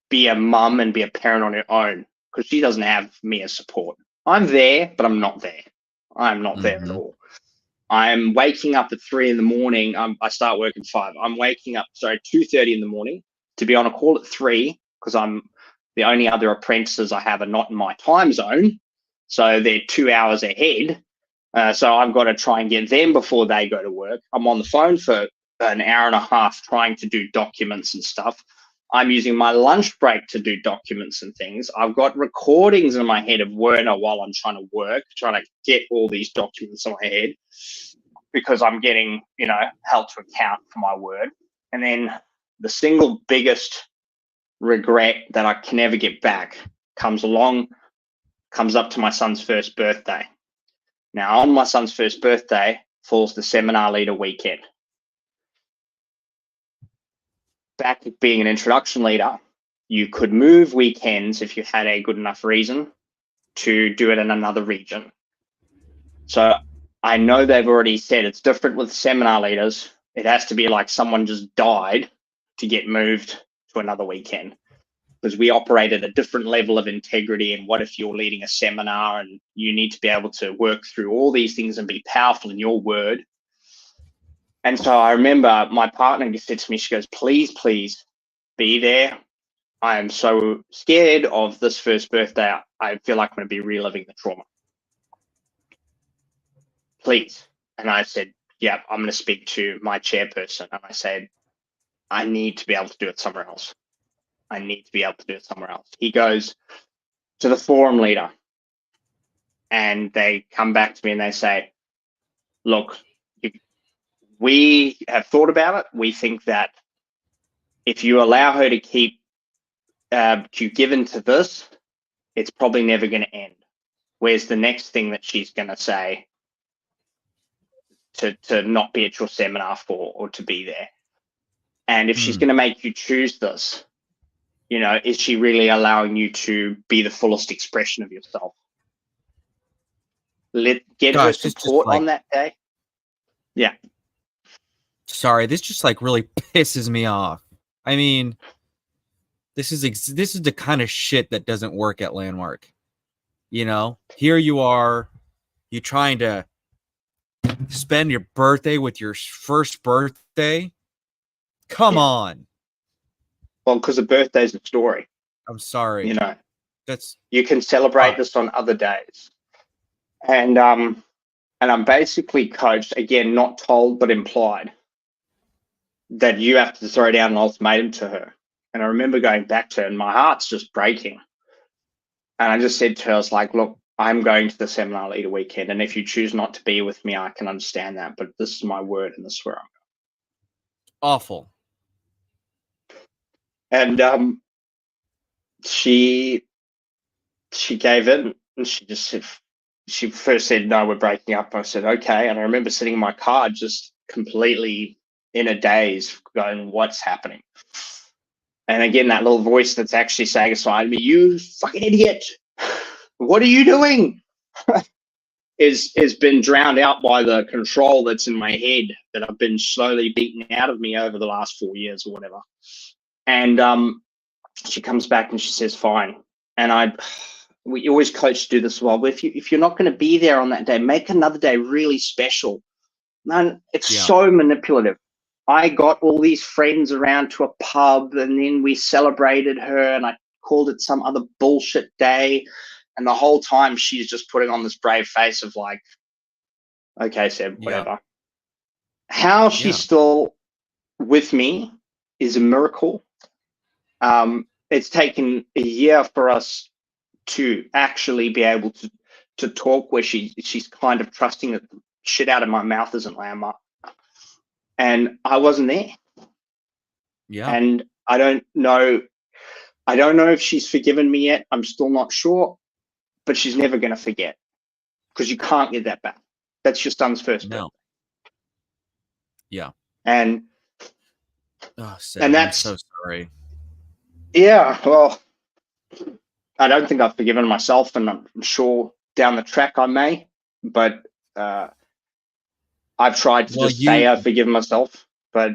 be a mum and be a parent on her own because she doesn't have me as support. I'm there, but I'm not there. I'm not there at all. I'm waking up at 3 a.m. I start work at 5. I'm waking up, 2:30 in the morning to be on a call at 3 because I'm the only other apprentices I have are not in my time zone. So they're 2 hours ahead. So I've got to try and get them before they go to work. I'm on the phone for an hour and a half trying to do documents and stuff. I'm using my lunch break to do documents and things. I've got recordings in my head of Werner while I'm trying to work, trying to get all these documents in my head because I'm getting, held to account for my word. And then the single biggest regret that I can never get back comes up to my son's first birthday. Now, on my son's first birthday falls the seminar leader weekend. Back at being an introduction leader, you could move weekends if you had a good enough reason to do it in another region. So I know they've already said it's different with seminar leaders. It has to be like someone just died to get moved to another weekend because we operate at a different level of integrity. And what if you're leading a seminar and you need to be able to work through all these things and be powerful in your word? And so I remember my partner said to me, she goes, please be there. I am so scared of this first birthday. I feel like I'm going to be reliving the trauma. Please. And I said, yeah, I'm going to speak to my chairperson. And I said, I need to be able to do it somewhere else. He goes to the forum leader and they come back to me and they say, look, we have thought about it. We think that if you allow her to keep you given to this, it's probably never going to end. Where's the next thing that she's going to say to not be at your seminar for or to be there? And if she's going to make you choose this, is she really allowing you to be the fullest expression of yourself? Get her support on that day. Yeah. Sorry, this just really pisses me off. I mean, this is the kind of shit that doesn't work at Landmark. Here you are, you trying to spend your birthday with your first birthday. Come on. Well, because a birthday's a story. I'm sorry. You know, That's you can celebrate this on other days. And I'm basically coached, again, not told but implied, that you have to throw down an ultimatum to her. And I remember going back to her and my heart's just breaking. And I just said to her, I was like, look, I'm going to the Seminar Leader weekend. And if you choose not to be with me, I can understand that. But this is my word and this is where I'm going. awful. And she gave in, and she just said, she first said, no, we're breaking up. I said, okay. And I remember sitting in my car just completely in a daze going, what's happening? And again, that little voice that's actually saying aside me, you fucking idiot, what are you doing? is been drowned out by the control that's in my head that I've been slowly beaten out of me over the last 4 years or whatever. And she comes back and she says, fine. And we always coach to do this well. But if you're not going to be there on that day, make another day really special. Man, it's so manipulative. I got all these friends around to a pub, and then we celebrated her, and I called it some other bullshit day. And the whole time she's just putting on this brave face of like, okay, Seb, whatever. How she's still with me is a miracle. It's taken a year for us to actually be able to talk where she's kind of trusting that the shit out of my mouth isn't landmark. And I wasn't there. Yeah. And I don't know if she's forgiven me yet. I'm still not sure, but she's never going to forget, because you can't get that back. That's your son's first birthday. Yeah. And Seb, and that's, I'm so sorry. Yeah, well, I don't think I've forgiven myself, and I'm sure down the track I may, but I've tried to just say I've forgiven myself, but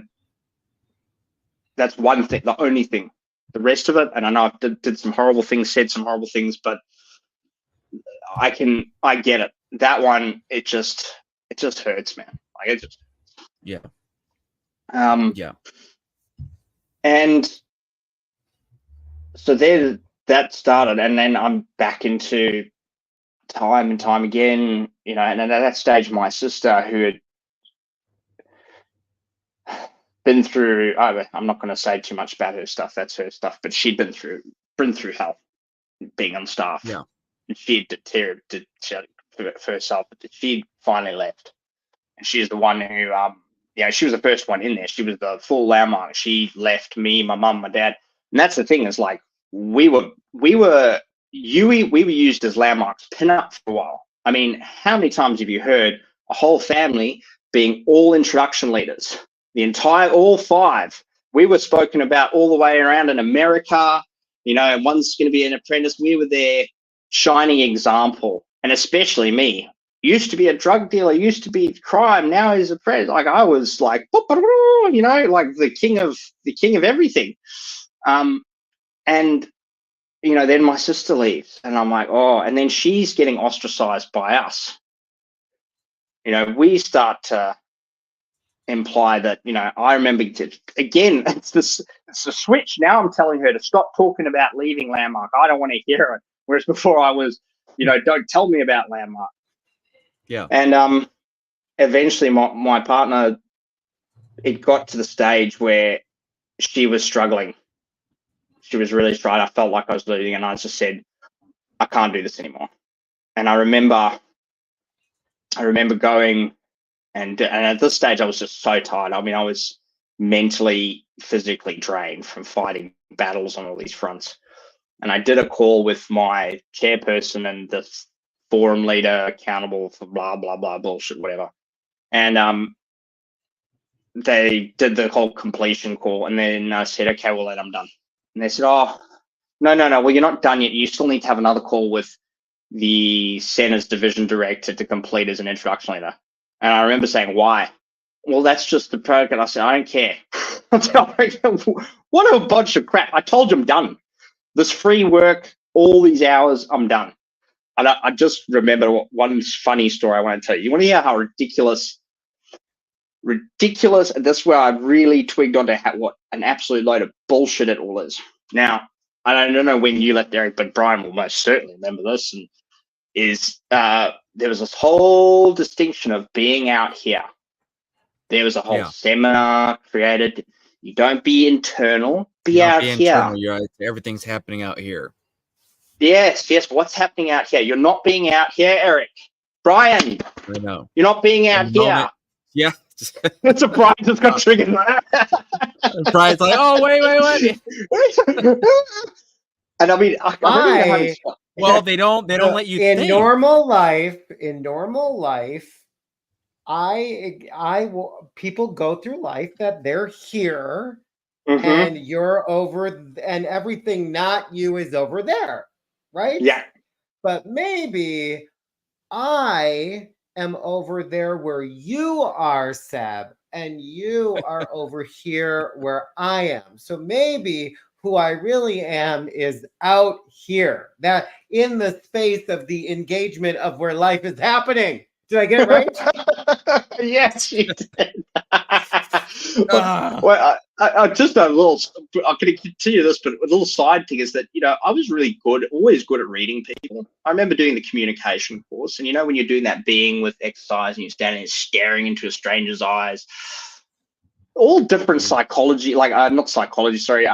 that's one thing, the only thing. The rest of it, and I know I did some horrible things, said some horrible things, but I get it. That one, it just hurts, man. Like, it just, yeah. And so there, that started, and then I'm back into time and time again, you know. And at that stage, my sister, who had been through, I'm not going to say too much about her stuff, that's her stuff, but she'd been through hell being on staff. Yeah. And she had deteriorated for herself, but she finally left. And she's the one who, she was the first one in there. She was the full landmark. She left me, my mum, my dad. And that's the thing, is like, we were used as landmarks pin-up for a while. I mean, how many times have you heard a whole family being all introduction leaders? All 5. We were spoken about all the way around in America, you know, and one's going to be an apprentice. We were their shining example. And especially me, used to be a drug dealer, used to be crime, now he's a apprentice. Like, I was like, you know, like the king of everything. And, you know, then my sister leaves, and I'm like, oh, and then she's getting ostracized by us. You know, we start to imply that, you know, I remember, again, it's the switch. Now I'm telling her to stop talking about leaving Landmark. I don't want to hear it. Whereas before I was, you know, don't tell me about Landmark. Yeah. And eventually my partner, it got to the stage where she was struggling. She was really struggling. I felt like I was losing, and I just said, I can't do this anymore. And I remember going, and at this stage I was just so tired. I mean, I was mentally, physically drained from fighting battles on all these fronts. And I did a call with my chairperson and the forum leader accountable for blah, blah, blah, bullshit, whatever. And they did the whole completion call, and then I said, okay, well, then I'm done. And they said, oh, no, well, you're not done yet. You still need to have another call with the Center's division director to complete as an introduction leader. And I remember saying, why? Well, that's just the program. I said, I don't care. What a bunch of crap. I told you I'm done. This free work, all these hours, I'm done. And I just remember one funny story I want to tell you. You want to hear how ridiculous, and this is where I really twigged onto what an absolute load of bullshit it all is. Now, I don't know when you left, Eric, but Brian will most certainly remember this, and there was this whole distinction of being out here. There was a whole seminar created. You don't be internal, be out here. Everything's happening out here. Yes. What's happening out here? You're not being out here, Eric. Brian, I know. You're not being out here. Yeah. It's a Brian just got triggered. Brian's like, oh, wait. And I mean, I really know how to stop. Well, they don't let you in think. normal life, people go through life that they're here and you're over, and everything not you is over there, right? Yeah. But maybe I am over there where you are, Seb, and you are over here where I am. So maybe who I really am is out here, that in the space of the engagement of where life is happening. Did I get it right? Yes, you did. Well, I just a little. I'm going to continue this, but a little side thing is that I was really always good at reading people. I remember doing the communication course, and when you're doing that being with exercise, and you're standing and staring into a stranger's eyes, all different psychology, not psychology, sorry,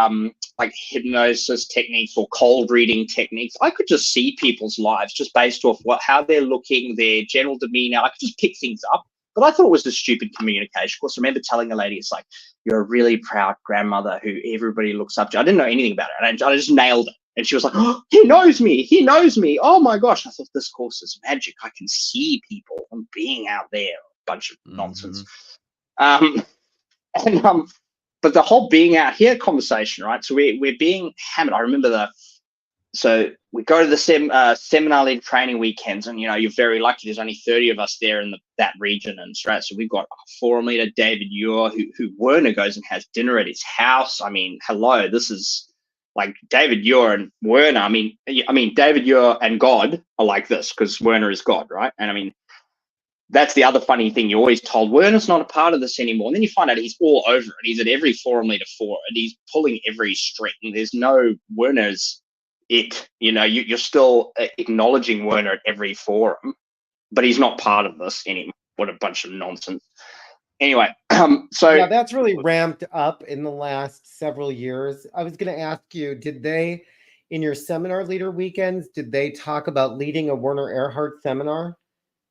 like hypnosis techniques or cold reading techniques. I could just see people's lives just based off how they're looking, their general demeanor. I could just pick things up. But I thought it was a stupid communication course. I remember telling a lady, it's like, you're a really proud grandmother who everybody looks up to. I didn't know anything about it. And I just nailed it. And she was like, oh, he knows me. Oh my gosh. I thought this course is magic. I can see people and being out there. A bunch of nonsense. But the whole being out here conversation, right? So we're being hammered. I remember so we go to the seminar lead training weekends, and you're very lucky. There's only 30 of us there in that region, and right. So we've got a forum leader, David Ure, who Werner goes and has dinner at his house. I mean, hello, this is like David Ure and Werner. I mean, David Ure and God are like this because Werner is God, right? And I mean, that's the other funny thing. You're always told Werner's not a part of this anymore. And then you find out he's all over it. He's at every forum leader forum, and he's pulling every string. There's no Werner's it. You're still acknowledging Werner at every forum, but he's not part of this anymore. What a bunch of nonsense. Anyway, so yeah, that's really ramped up in the last several years. I was going to ask you, did they, in your seminar leader weekends, did they talk about leading a Werner Erhard seminar?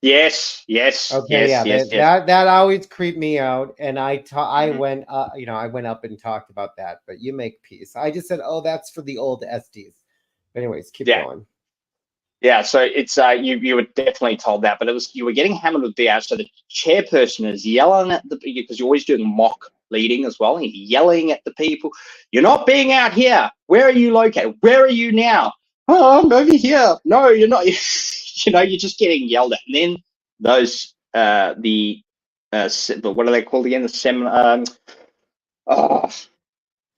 Yes. Okay, yes. That always creeped me out, and I went up and talked about that. But you make peace. I just said, oh, that's for the old SDs. But anyways, keep going. Yeah, so it's you were definitely told that, but you were getting hammered with BR. So the chairperson is yelling at because you're always doing mock leading as well. He's yelling at the people. You're not being out here. Where are you located? Where are you now? Oh, I'm over here. No, you're not. You're just getting yelled at. And then those what are they called again? The seminar. Because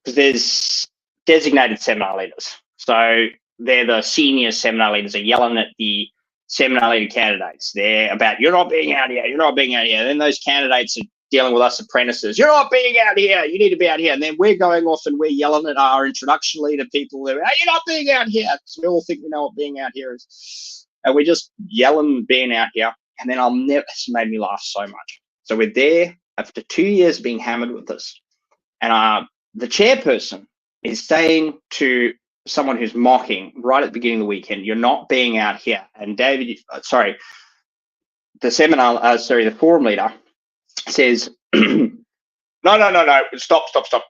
there's designated seminar leaders. So they're the senior seminar leaders are yelling at the seminar leader candidates. They're about, you're not being out here. You're not being out here. And then those candidates are dealing with us apprentices. You're not being out here. You need to be out here. And then we're going off and we're yelling at our introduction leader people. They're, you're not being out here. So we all think we know what being out here is. And we're just yelling being out here. And then it's made me laugh so much. So we're there after 2 years being hammered with this. And the chairperson is saying to someone who's mocking right at the beginning of the weekend, you're not being out here. And David, the forum leader says, no, stop.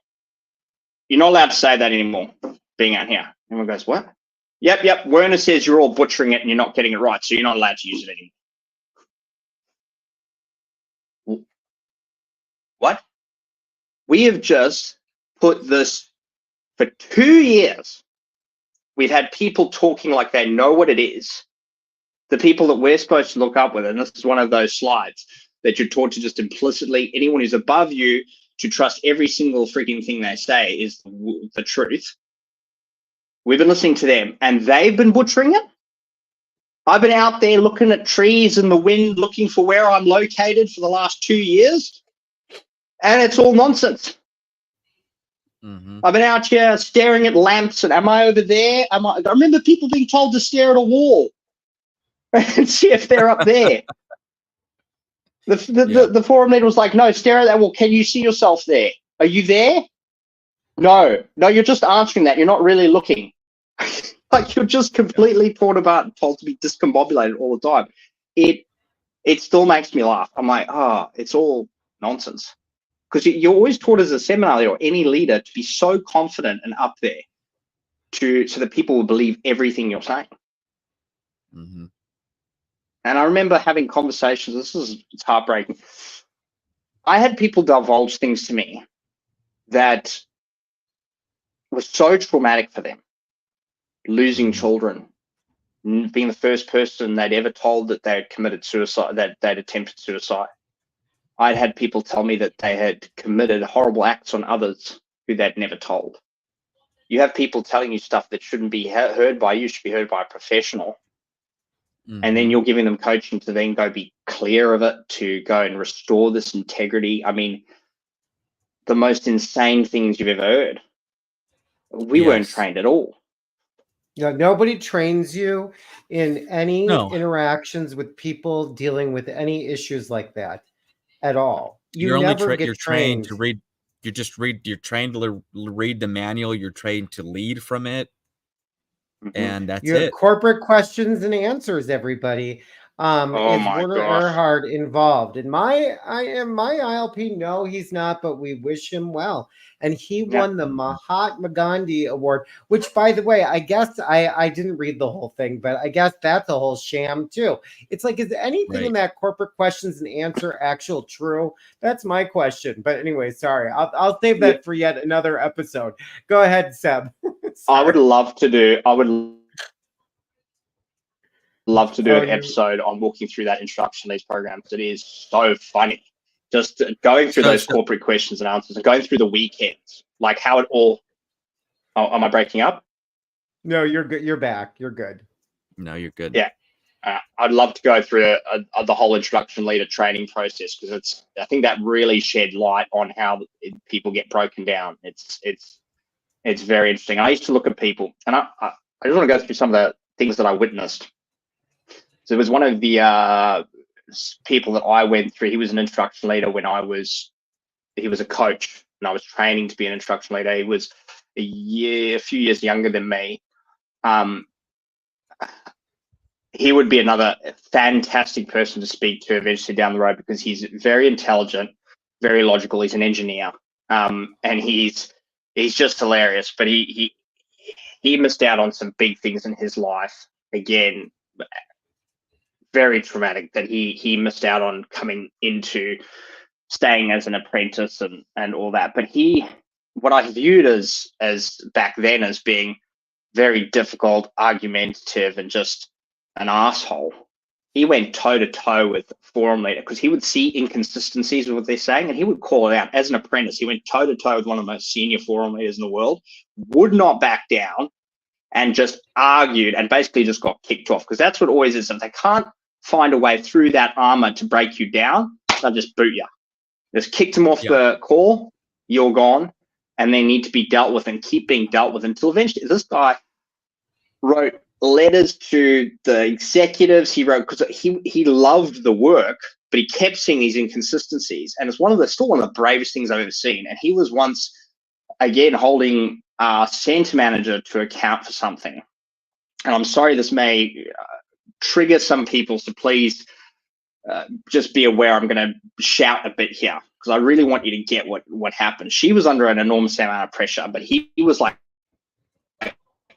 You're not allowed to say that anymore, being out here. Everyone goes, what? Yep. Werner says you're all butchering it and you're not getting it right, so you're not allowed to use it anymore. What? We have just put this for 2 years. We've had people talking like they know what it is. The people that we're supposed to look up with, and this is one of those slides that you're taught to just implicitly, anyone who's above you, to trust every single freaking thing they say is the truth. We've been listening to them, and they've been butchering it. I've been out there looking at trees in the wind, looking for where I'm located for the last 2 years, and it's all nonsense. I've been out here staring at lamps, and am I over there? I remember people being told to stare at a wall and see if they're up there. The forum leader was like, no, stare at that wall. Can you see yourself there? Are you there? No, you're just answering that. You're not really looking. Like, you're just completely torn apart and told to be discombobulated all the time. It still makes me laugh. I'm like, it's all nonsense. Because you're always taught as a seminar leader or any leader to be so confident and up there so that people will believe everything you're saying. Mm-hmm. And I remember having conversations. It's heartbreaking. I had people divulge things to me that was so traumatic for them. Losing children, being the first person they'd ever told that they had committed suicide, that they'd attempted suicide. I'd had people tell me that they had committed horrible acts on others who they'd never told. You have people telling you stuff that shouldn't be heard by you, should be heard by a professional. And then you're giving them coaching to then go be clear of it, to go and restore this integrity. I mean, the most insane things you've ever heard. We weren't trained at all. Yeah, nobody trains you in any No. interactions with people dealing with any issues like that at all. You're never get you're trained to read. You're trained to read the manual. You're trained to lead from it. And that's you have it. corporate questions and answers, everybody. Is Werner Erhard involved? In my ILP, no, he's not, but we wish him well. And he won the Mahatma Gandhi Award, which, by the way, I guess I didn't read the whole thing, but I guess that's a whole sham too. It's like, is anything in that corporate questions and answer actual true? That's my question. But anyway, sorry. I'll save that for yet another episode. Go ahead, Seb. I would love to do an episode on walking through that instruction leads program. It is so funny. Just going through those corporate questions and answers and going through the weekends, like how it all. Oh, am I breaking up? No, you're good. You're back. You're good. No, you're good. Yeah. I'd love to go through the whole instruction leader training process, because I think that really shed light on how people get broken down. It's very interesting. I used to look at people, and I just want to go through some of the things that I witnessed. So it was one of the people that I went through. He was an instruction leader when he was a coach, and I was training to be an instruction leader. He was a few years younger than me. He would be another fantastic person to speak to eventually down the road, because he's very intelligent, very logical. He's an engineer, and he's just hilarious. But he missed out on some big things in his life. Again, very traumatic that he missed out on coming into staying as an apprentice and all that. But what I viewed as back then as being very difficult, argumentative, and just an asshole. He went toe to toe with the forum leader, because he would see inconsistencies with what they're saying, and he would call it out. As an apprentice, he went toe to toe with one of the most senior forum leaders in the world, would not back down, and just argued and basically just got kicked off, because that's what always is. If they can't find a way through that armor to break you down, they'll just boot you. Just kicked him off the call, you're gone, and they need to be dealt with and keep being dealt with until eventually this guy wrote letters to the executives. He wrote, because he loved the work, but he kept seeing these inconsistencies, and it's still one of the bravest things I've ever seen. And he was once again holding our center manager to account for something. And I'm sorry, this may trigger some people, so please just be aware. I'm going to shout a bit here, because I really want you to get what happened. She was under an enormous amount of pressure, but he was like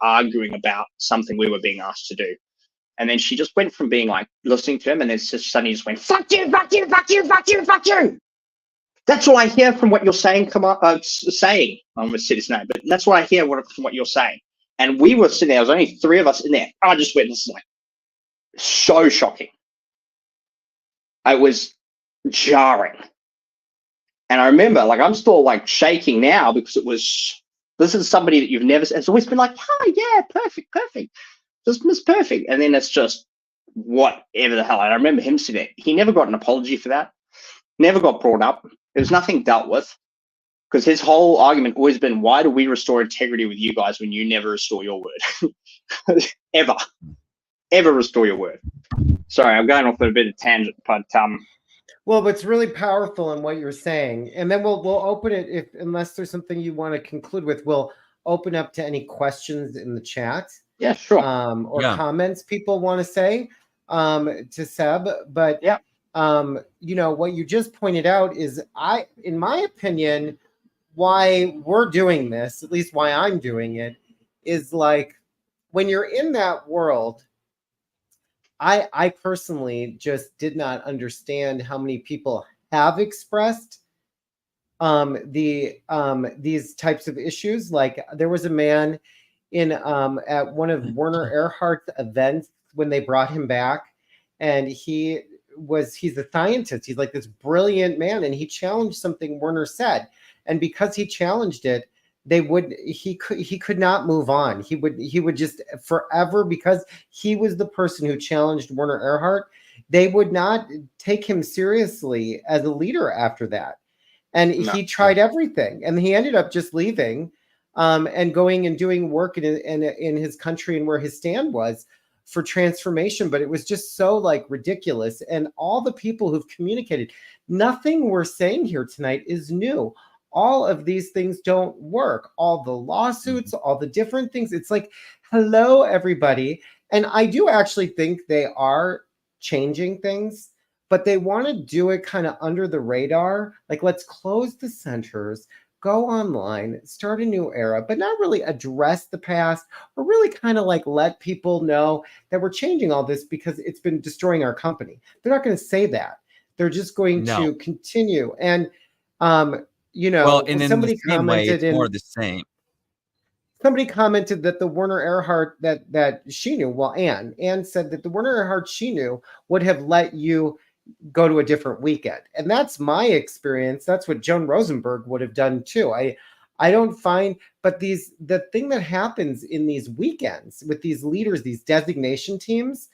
arguing about something we were being asked to do. And then she just went from being like listening to him, and then suddenly just went, fuck you, fuck you, fuck you, fuck you, fuck you. That's what I hear from what you're saying. Saying, I'm going to say this name, but that's what I hear from what you're saying. And we were sitting there, there was only 3 of us in there. I just went, this is like so shocking. It was jarring. And I remember, like, I'm still like shaking now, because this is somebody that you've never, it's always been like, oh yeah, perfect. Just Miss Perfect. And then it's just whatever the hell. And I remember him sitting there. He never got an apology for that. Never got brought up. There was nothing dealt with. Because his whole argument always been, why do we restore integrity with you guys when you never restore your word? Ever restore your word. Sorry, I'm going off on a bit of tangent, but well, it's really powerful in what you're saying, and then we'll open it, if unless there's something you want to conclude with, we'll open up to any questions in the chat. Yeah, sure. Or comments people want to say to Seb. But yeah, you know, what you just pointed out is, in my opinion, why we're doing this, at least why I'm doing it, is like when you're in that world, I personally just did not understand how many people have expressed these types of issues. Like there was a man in at one of Werner Erhardt's events when they brought him back, and he's a scientist. He's like this brilliant man, and he challenged something Werner said, and because he challenged it, he could not move on. He would just forever, because he was the person who challenged Werner Erhardt. They would not take him seriously as a leader after that. And he tried everything, and he ended up just leaving and going and doing work in his country and where his stand was for transformation. But it was just so like ridiculous. And all the people who've communicated, nothing we're saying here tonight is new. All of these things don't work. All the lawsuits, all the different things. It's like, hello, everybody. And I do actually think they are changing things, but they want to do it kind of under the radar. Like, let's close the centers, go online, start a new era, but not really address the past, or really kind of like let people know that we're changing all this because it's been destroying our company. They're not going to say that. They're just going to continue. And, you know, well, and in the same way, it's more the same. Somebody commented that the Werner Erhardt that she knew, well, Anne said that the Werner Erhardt she knew would have let you go to a different weekend. And that's my experience. That's what Joan Rosenberg would have done too. I don't find, but the thing that happens in these weekends with these leaders, these designation teams,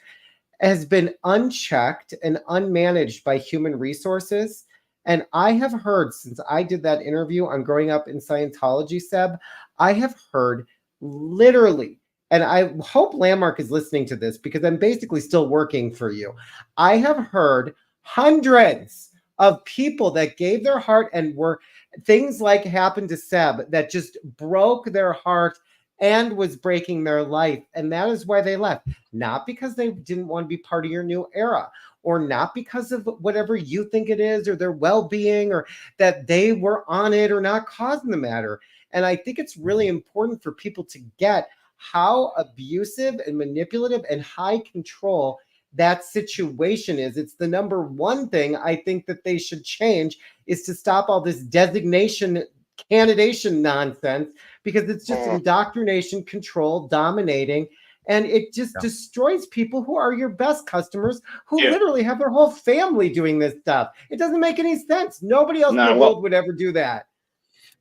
has been unchecked and unmanaged by human resources. And I have heard, since I did that interview on growing up in Scientology, Seb, I have heard literally, and I hope Landmark is listening to this because I'm basically still working for you. I have heard hundreds of people that gave their heart, and were things like happened to Seb that just broke their heart and was breaking their life. And that is why they left. Not because they didn't want to be part of your new era, or not because of whatever you think it is, or their well-being, or that they were on it or not causing the matter. And I think it's really important for people to get how abusive and manipulative and high control that situation is. It's the number one thing I think that they should change, is to stop all this designation candidation nonsense, because it's just indoctrination, control, dominating, and it just destroys people who are your best customers, who literally have their whole family doing this stuff. It doesn't make any sense. Nobody else in the world would ever do that.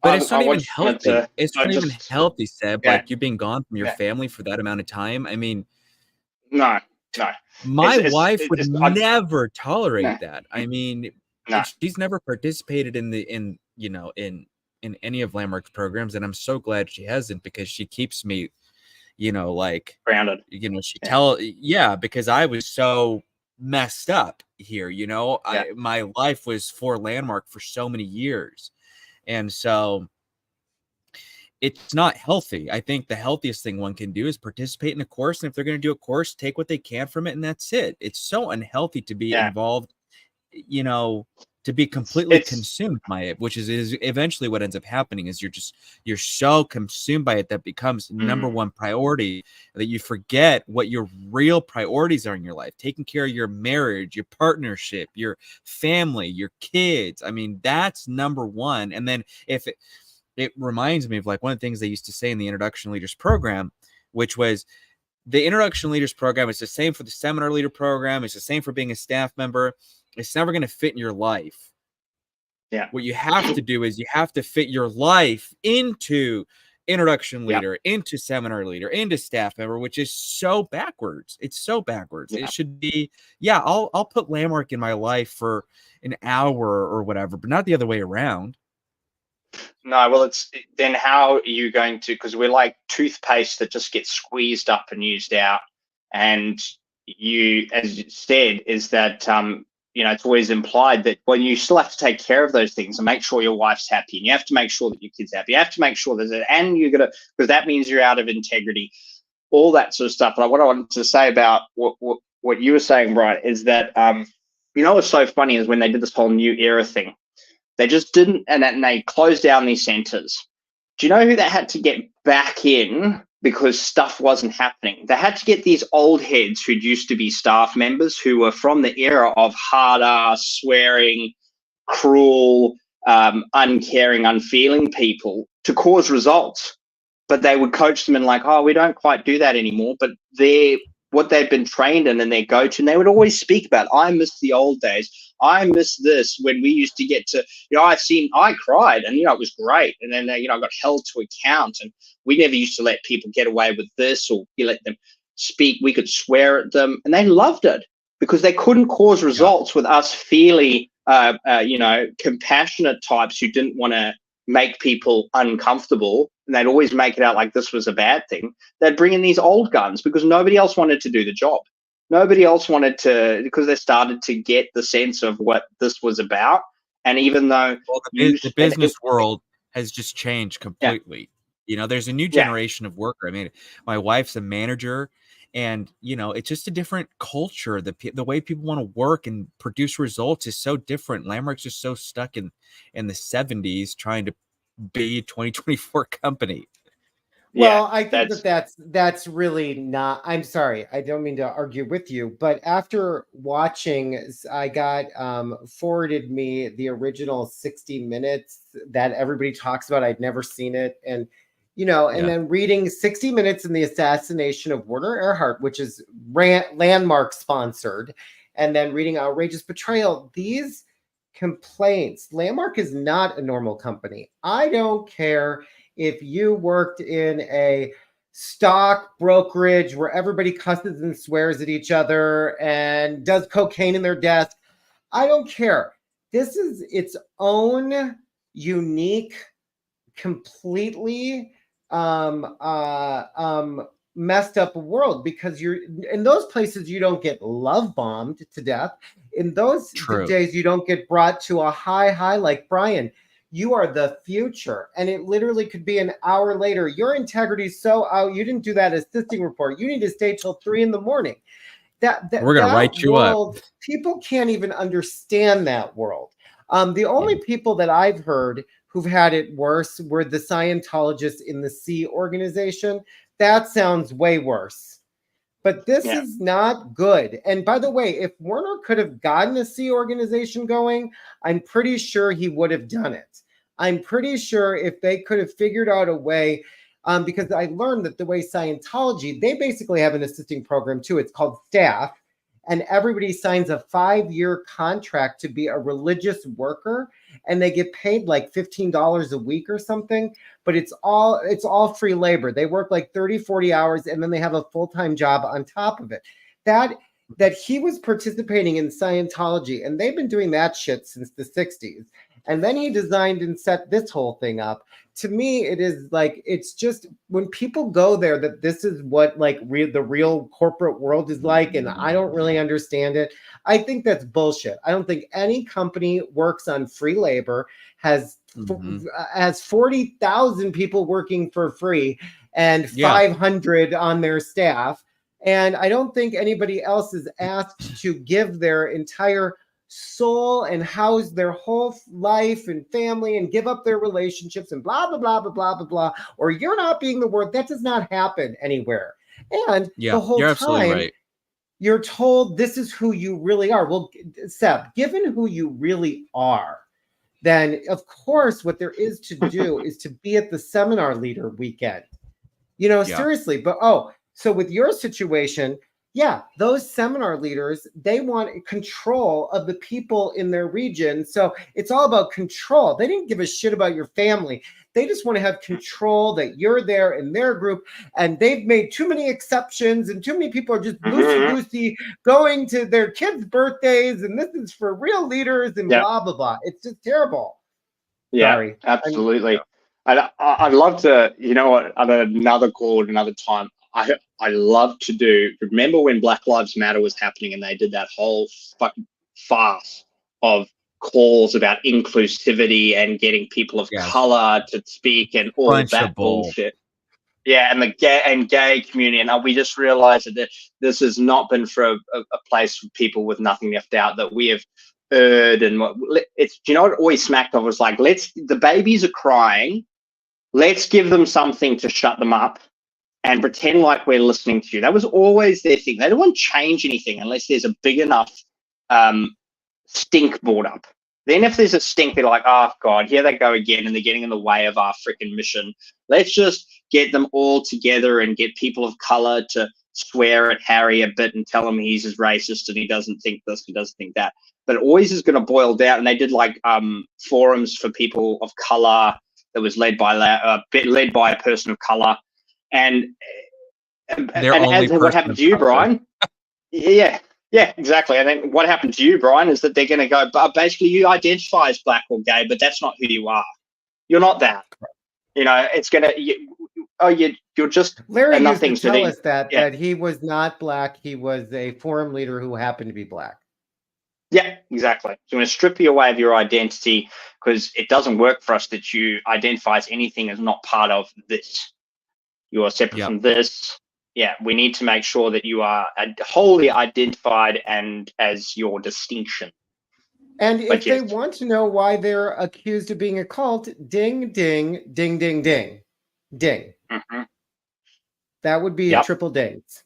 But it's not even healthy. It's not even healthy, Seb. Like, you've been gone from your family for that amount of time. I mean, no. My wife would never tolerate that. I mean, she's never participated in any of Landmark's programs, and I'm so glad she hasn't, because she keeps me, like grounded. Because I was so messed up here. My life was for Landmark for so many years. And so it's not healthy. I think the healthiest thing one can do is participate in a course. And if they're going to do a course, take what they can from it. And that's it. It's so unhealthy to be involved, to be completely consumed by it, which is eventually what ends up happening. Is you're so consumed by it that becomes number one priority, that you forget what your real priorities are in your life. Taking care of your marriage, your partnership, your family, your kids. I mean, that's number one. And then if it reminds me of like one of the things they used to say in the Introduction Leaders program, which was, the Introduction Leaders program is the same for the Seminar Leader program. It's the same for being a staff member. It's never going to fit in your life. Yeah. What you have to do is you have to fit your life into Introduction Leader, into Seminar Leader, into staff member, which is so backwards. It's so backwards. It should be, I'll put Landmark in my life for an hour or whatever, but not the other way around. No, well, then how are you going to? Because we're like toothpaste that just gets squeezed up and used out, and you, as you said, is that it's always implied that when you still have to take care of those things and make sure your wife's happy, and you have to make sure that your kid's happy, you have to make sure that, and you're gonna, because that means you're out of integrity, all that sort of stuff. But what I wanted to say about what you were saying, Brian, is that what's so funny is when they did this whole new era thing. They just didn't, and they closed down these centers. Do you know who they had to get back in because stuff wasn't happening? They had to get these old heads who'd used to be staff members who were from the era of hard-ass, swearing, cruel, uncaring, unfeeling people to cause results. But they would coach them in like, oh, we don't quite do that anymore. But what they've been trained in and their go-to, and they would always speak about, I miss the old days. I miss this when we used to get to, I cried and, it was great. And then, I got held to account, and we never used to let people get away with this, or you let them speak. We could swear at them, and they loved it because they couldn't cause results with us feely, compassionate types who didn't want to make people uncomfortable. And they'd always make it out like this was a bad thing. They'd bring in these old guns because nobody else wanted to do the job. Nobody else wanted to, because they started to get the sense of what this was about. And even though the business world has just changed completely, there's a new generation of worker. I mean, my wife's a manager, and it's just a different culture. The way people want to work and produce results is so different. Landmark's just so stuck in the 70s trying to be a 2024 company. Well, I think that's really not, I'm sorry, I don't mean to argue with you, but after watching, I got forwarded me the original 60 Minutes that everybody talks about. I'd never seen it. And, then reading 60 Minutes in the Assassination of Werner Erhard, which is Landmark sponsored, and then reading Outrageous Betrayal, these complaints, Landmark is not a normal company. I don't care if you worked in a stock brokerage where everybody cusses and swears at each other and does cocaine in their desk. I don't care. This is its own unique, completely messed up world, because you're in those places, you don't get love bombed to death. In those days, you don't get brought to a high like Brian. You are the future. And it literally could be an hour later. Your integrity is so out. You didn't do that assisting report. You need to stay till 3 a.m. We're going to write you up. People can't even understand that world. The only people that I've heard who've had it worse were the Scientologists in the C organization. That sounds way worse. But this is not good. And by the way, if Werner could have gotten a C organization going, I'm pretty sure he would have done it. I'm pretty sure if they could have figured out a way, because I learned that the way Scientology, they basically have an assisting program too. It's called staff. And everybody signs a 5-year contract to be a religious worker, and they get paid like $15 a week or something, but it's all free labor. They work like 30, 40 hours, and then they have a full-time job on top of it. That he was participating in Scientology, and they've been doing that shit since the 60s. And then he designed and set this whole thing up. To me, it is like, it's just when people go there that this is what like the real corporate world is like, and I don't really understand it. I think that's bullshit. I don't think any company works on free labor, has 40,000 people working for free and 500 on their staff. And I don't think anybody else is asked to give their entire soul and house their whole life and family and give up their relationships and blah, blah, blah, blah, blah, blah, blah, or you're not being the word. That does not happen anywhere. And the whole time you're told this is who you really are. Well, Seb, given who you really are, then of course what there is to do is to be at the seminar leader weekend, seriously. But so with your situation, those seminar leaders, they want control of the people in their region. So it's all about control. They didn't give a shit about your family. They just want to have control that you're there in their group. And they've made too many exceptions, and too many people are just loosey-goosey going to their kids' birthdays. And this is for real leaders and blah, blah, blah. It's just terrible. Yeah, Sorry. absolutely. I'd love to, you know what, on another call, another time, I love to do, remember when Black Lives Matter was happening and they did that whole fucking farce of calls about inclusivity and getting people of Yes. color to speak and all that Punchable. bullshit. Yeah, and the gay community, and we just realized that this has not been for a place for people with nothing left out, that we have heard. And it's, you know what it always smacked of was like, the babies are crying, let's give them something to shut them up and pretend like we're listening to you. That was always their thing. They don't want to change anything unless there's a big enough stink brought up. Then if there's a stink, they're like, oh, God, here they go again, and they're getting in the way of our freaking mission. Let's just get them all together and get people of color to swear at Harry a bit and tell him he's as racist and he doesn't think this, he doesn't think that. But it always is going to boil down. And they did like forums for people of color that was led by a person of color. And what happened to you, Brian? Yeah, exactly. And then what happened to you, Brian, is that they're going to go, basically, you identify as black or gay, but that's not who you are. You're not that. You know, it's going to, you're just Larry used nothing to tell us that he was not black. He was a forum leader who happened to be black. Yeah, exactly. So you're going to strip you away of your identity because it doesn't work for us that you identify as anything as not part of this. You are separate from this. Yeah, we need to make sure that you are wholly identified and as your distinction. And if they want to know why they're accused of being a cult, ding, ding, ding, ding, ding, ding. Mm-hmm. That would be a triple dings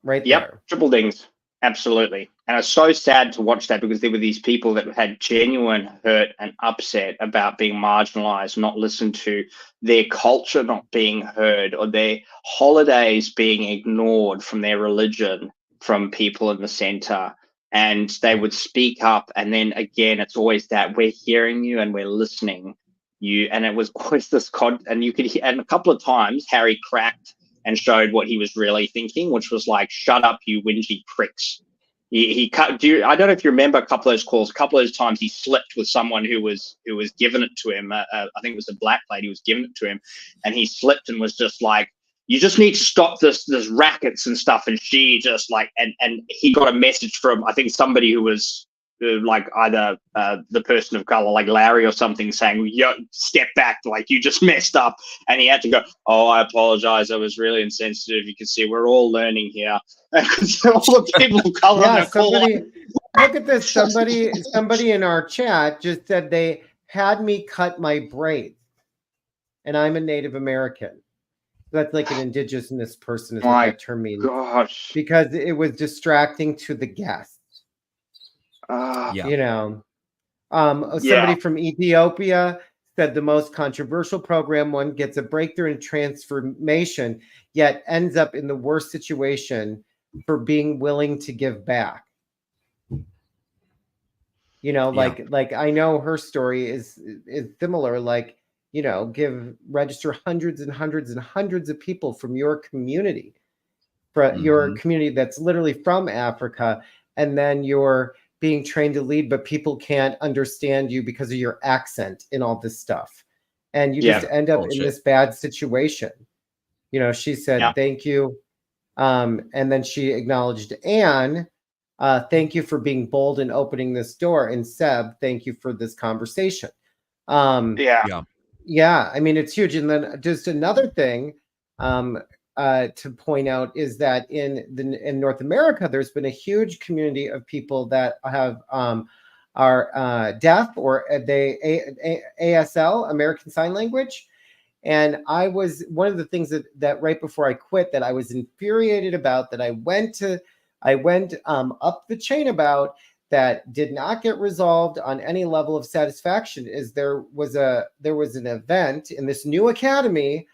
right there. Triple dings. Absolutely. And it's so sad to watch that because there were these people that had genuine hurt and upset about being marginalized, not listened to, their culture not being heard, or their holidays being ignored from their religion from people in the center. And they would speak up. And then again, it's always that we're hearing you and we're listening you. And it was always this and you could hear, and a couple of times Harry cracked and showed what he was really thinking, which was like, shut up, you whingy pricks. He cut. I don't know if you remember a couple of those calls. A couple of those times he slipped with someone who was giving it to him. I think it was a black lady who was giving it to him, and he slipped and was just like, "You just need to stop this rackets and stuff." And she just like, and he got a message from I think somebody who was like either the person of color, like Larry or something, saying, "Yo, step back, like you just messed up." And he had to go, "Oh, I apologize. I was really insensitive. You can see we're all learning here." All the people of color. Yeah, look at this. Somebody in our chat just said they had me cut my braids, and I'm a Native American. That's like an indigenous person is what that term means. Gosh, because it was distracting to the guests. You know, somebody from Ethiopia said the most controversial program, one gets a breakthrough in transformation, yet ends up in the worst situation for being willing to give back. You know, like I know her story is similar. Like, you know, register hundreds and hundreds and hundreds of people from your community, your community that's literally from Africa, and then you're being trained to lead, but people can't understand you because of your accent and all this stuff. And you just end up in this bad situation. You know, she said, thank you. And then she acknowledged Anne, thank you for being bold and opening this door. And Seb, thank you for this conversation. Yeah, I mean, it's huge. And then just another thing, to point out is that in North America, there's been a huge community of people that have are deaf or ASL, American Sign Language. And one of the things that right before I quit that I was infuriated about, that I went up the chain about, that did not get resolved on any level of satisfaction, is there was an event in this new academy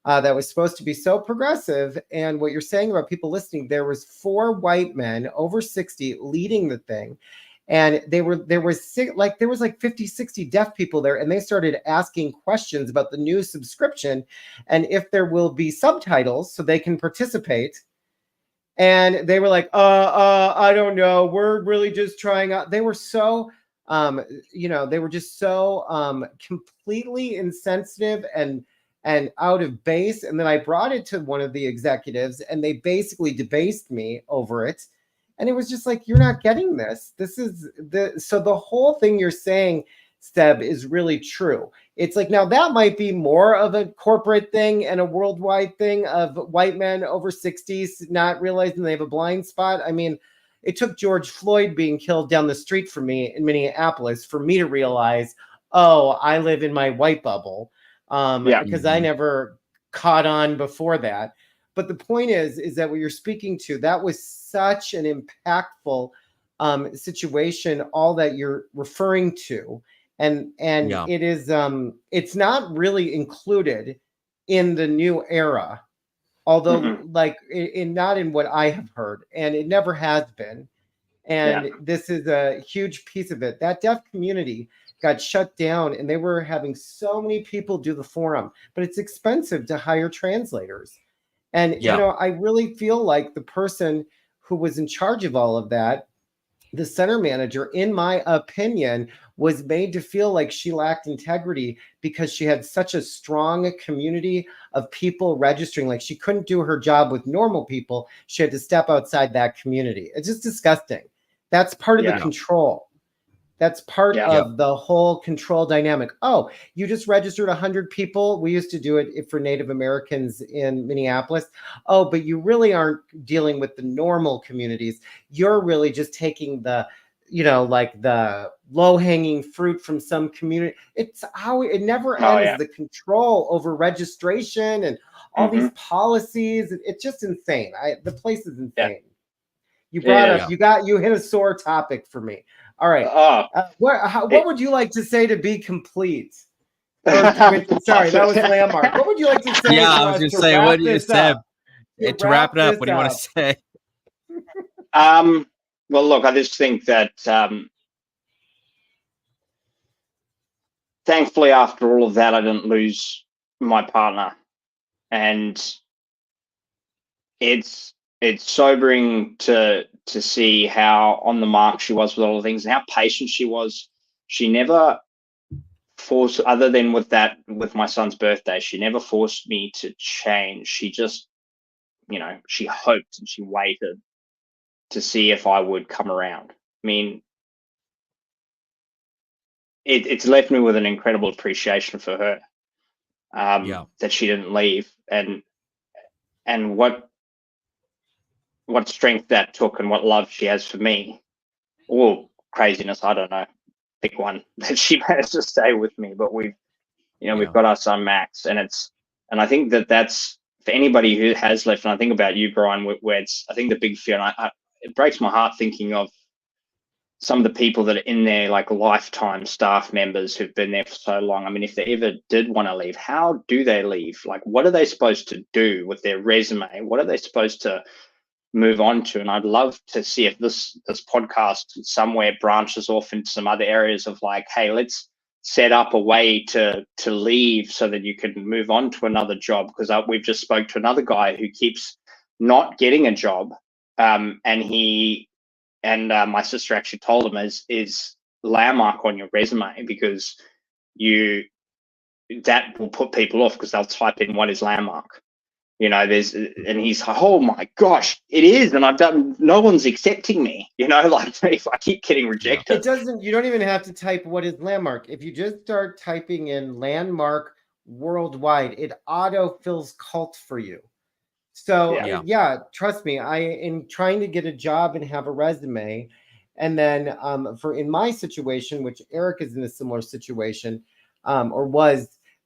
that was supposed to be so progressive. And what you're saying about people listening, there was 4 white men over 60 leading the thing. And there was like 50, 60 deaf people there. And they started asking questions about the new subscription and if there will be subtitles so they can participate. And they were like, I don't know. We're really just trying out. They were so They were just so completely insensitive and out of base. And then I brought it to one of the executives, and they basically debased me over it. And it was just like, you're not getting this. So the whole thing you're saying, Seb, is really true. It's like, now that might be more of a corporate thing and a worldwide thing of white men over 60s not realizing they have a blind spot. I mean, it took George Floyd being killed down the street from me in Minneapolis for me to realize, oh, I live in my white bubble, because I never caught on before that. But the point is that what you're speaking to, that was such an impactful situation, all that you're referring to. And it is, it's not really included in the new era, although like not in what I have heard, and it never has been. And this is a huge piece of it. That deaf community got shut down, and they were having so many people do the forum, but it's expensive to hire translators. And, I really feel like the person who was in charge of all of that, the center manager, in my opinion, was made to feel like she lacked integrity because she had such a strong community of people registering. Like, she couldn't do her job with normal people. She had to step outside that community. It's just disgusting. That's part of the control. That's part of the whole control dynamic. Oh, you just registered 100 people. We used to do it for Native Americans in Minneapolis. Oh, but you really aren't dealing with the normal communities. You're really just taking the, like the low-hanging fruit from some community. It's how it never ends. The control over registration and all these policies. It's just insane. The place is insane. You brought up, you hit a sore topic for me. All right. What would you like to say to be complete? Sorry, that was Landmark. What would you like to say? Yeah, I was going to say, what do you say? To wrap it up, what do you want to say? Well, look, I just think that thankfully, after all of that, I didn't lose my partner. And it's sobering to see how on the mark she was with all the things and how patient she was. She never forced, other than with my son's birthday, she never forced me to change. She just, she hoped and she waited to see if I would come around. I mean, it's left me with an incredible appreciation for her, that she didn't leave, and what strength that took and what love she has for me, or craziness, I don't know, pick one, that she managed to stay with me. But we've got our son Max, and I think that's for anybody who has left. And I think about you, Brian, where I think the big fear, and it breaks my heart thinking of some of the people that are in there, like lifetime staff members who've been there for so long. I mean, if they ever did want to leave, how do they leave? Like, what are they supposed to do with their resume? What are they supposed to move on to? And I'd love to see if this podcast somewhere branches off into some other areas of like, hey, let's set up a way to leave so that you can move on to another job. Because we've just spoke to another guy who keeps not getting a job, and my sister actually told him is landmark on your resume, because that will put people off because they'll type in what is landmark. And he's like, oh my gosh, it is. And no one's accepting me, like if I keep getting rejected. You don't even have to type what is landmark. If you just start typing in landmark worldwide, it auto fills cult for you. So trust me, I am trying to get a job and have a resume. And then in my situation, which Eric is in a similar situation,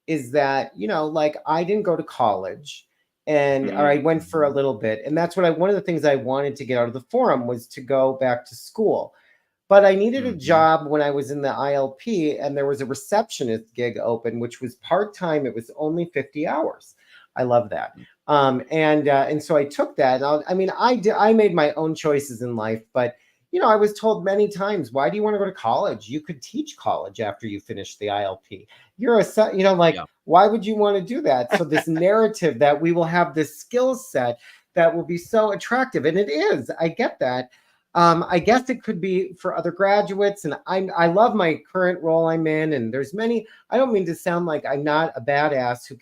is that, like I didn't go to college. And or I went for a little bit, and that's one of the things I wanted to get out of the forum was to go back to school. But I needed a job when I was in the ILP, and there was a receptionist gig open, which was part-time. It was only 50 hours. I love that. And so I took that. And I made my own choices in life, but I was told many times, why do you want to go to college? You could teach college after you finish the ILP. Why would you want to do that? So this narrative that we will have this skill set that will be so attractive, and it is, I get that. I guess it could be for other graduates, and I love my current role I'm in, and there's many. I don't mean to sound like I'm not a badass who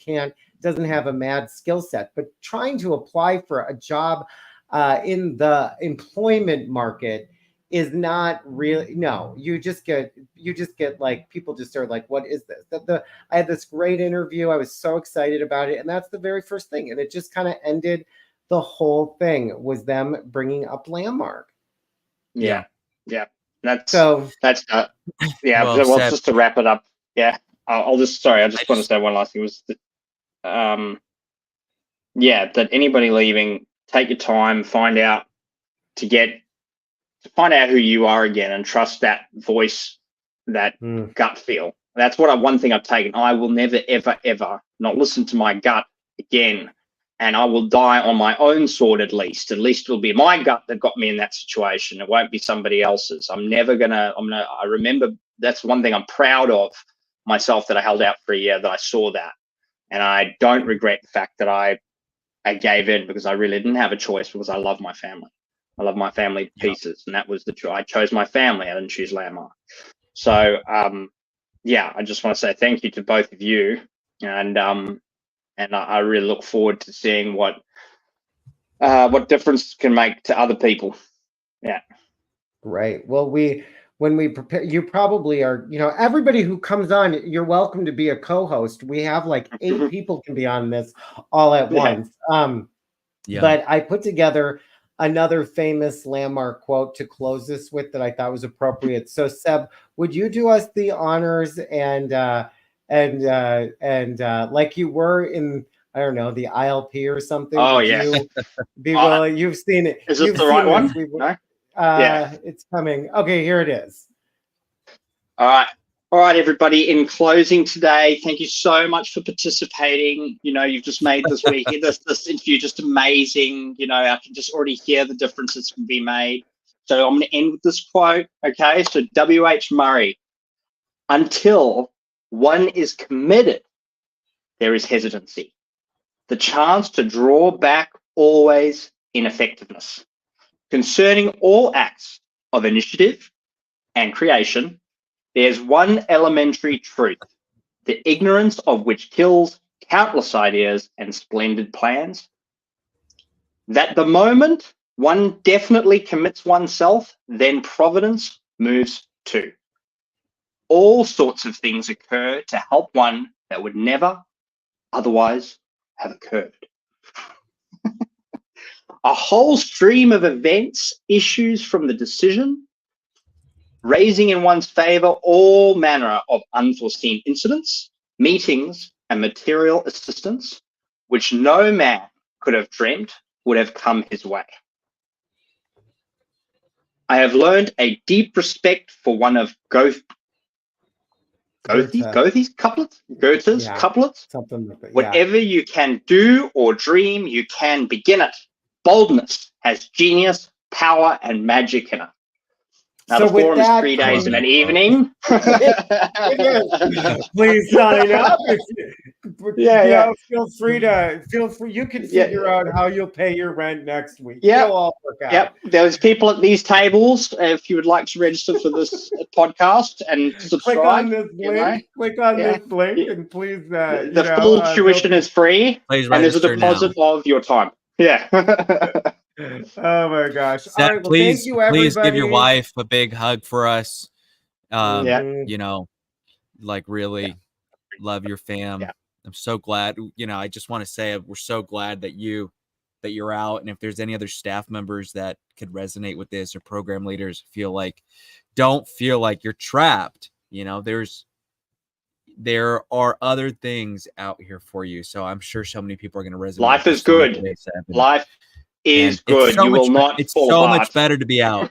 doesn't have a mad skill set, but trying to apply for a job in the employment market is not really. No, you just get like, people just are like, what is this? I had this great interview. I was so excited about it, and that's the very first thing, and it just kind of ended. The whole thing was them bringing up Landmark. Yeah. That's So yeah. Well, Well, Seb, just to wrap it up. Yeah. I just want to say one last thing was that, that anybody leaving, take your time, find out who you are again, and trust that voice, that gut feel. That's one thing I've taken. I will never, ever, ever not listen to my gut again. And I will die on my own sword at least. At least it'll be my gut that got me in that situation. It won't be somebody else's. I remember, that's one thing I'm proud of myself, that I held out for a year, that I saw that. And I don't regret the fact that I gave in, because I really didn't have a choice, because I love my family. I love my family to pieces. And that was I chose my family. I didn't choose Landmark. So, I just want to say thank you to both of you. And I really look forward to seeing what difference can make to other people. Yeah. Right. Well, when we prepare, you probably are, everybody who comes on, you're welcome to be a co-host. We have like 8 people can be on this all at once. But I put together another famous Landmark quote to close this with that I thought was appropriate. So Seb, would you do us the honors and like you were in, I don't know, the ILP or something? Oh, would yeah. you be willing? You've seen it. Is this the right one? No? Yeah. It's coming. Okay, here it is. All right, everybody. In closing today, thank you so much for participating. You've just made this week, this interview just amazing. I can just already hear the difference that's going to be made. So I'm going to end with this quote. Okay, so W.H. Murray: until one is committed, there is hesitancy. The chance to draw back always ineffectiveness. Concerning all acts of initiative and creation, there's one elementary truth, the ignorance of which kills countless ideas and splendid plans. That the moment one definitely commits oneself, then providence moves too. All sorts of things occur to help one that would never otherwise have occurred. A whole stream of events issues from the decision, raising in one's favor all manner of unforeseen incidents, meetings, and material assistance, which no man could have dreamt would have come his way. I have learned a deep respect for one of Goethe's couplets. Something like that. Whatever you can do or dream, you can begin it. Boldness has genius, power, and magic in it. Now, so the forum is 3 days and an evening. Please sign up. Feel free. You can figure out how you'll pay your rent next week. It'll all work out. Yep. There's people at these tables. If you would like to register for this podcast and subscribe, click on this link, and please. The full tuition is free, and there's a deposit of your time. Yeah. Oh my gosh. Seb, all right, well, please, thank you, everybody. Please give your wife a big hug for us. Really love your fam. Yeah. I'm so glad. I just want to say we're so glad that you're out. And if there's any other staff members that could resonate with this, or program leaders don't feel like you're trapped. There are other things out here for you. So I'm sure so many people are going to resonate. Life is good. Life is good. You will not. It's so much better to be out.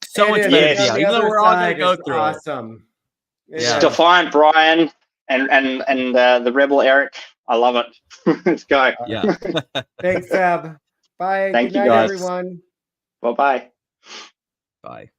So much better to be out. Even though we're all going to go through it. Awesome. Yeah. Defiant Brian and the Rebel Eric. I love it. Let's go. Yeah. Thanks, Seb. Bye. Thank Good you, night, guys. everyone. Bye-bye. Bye.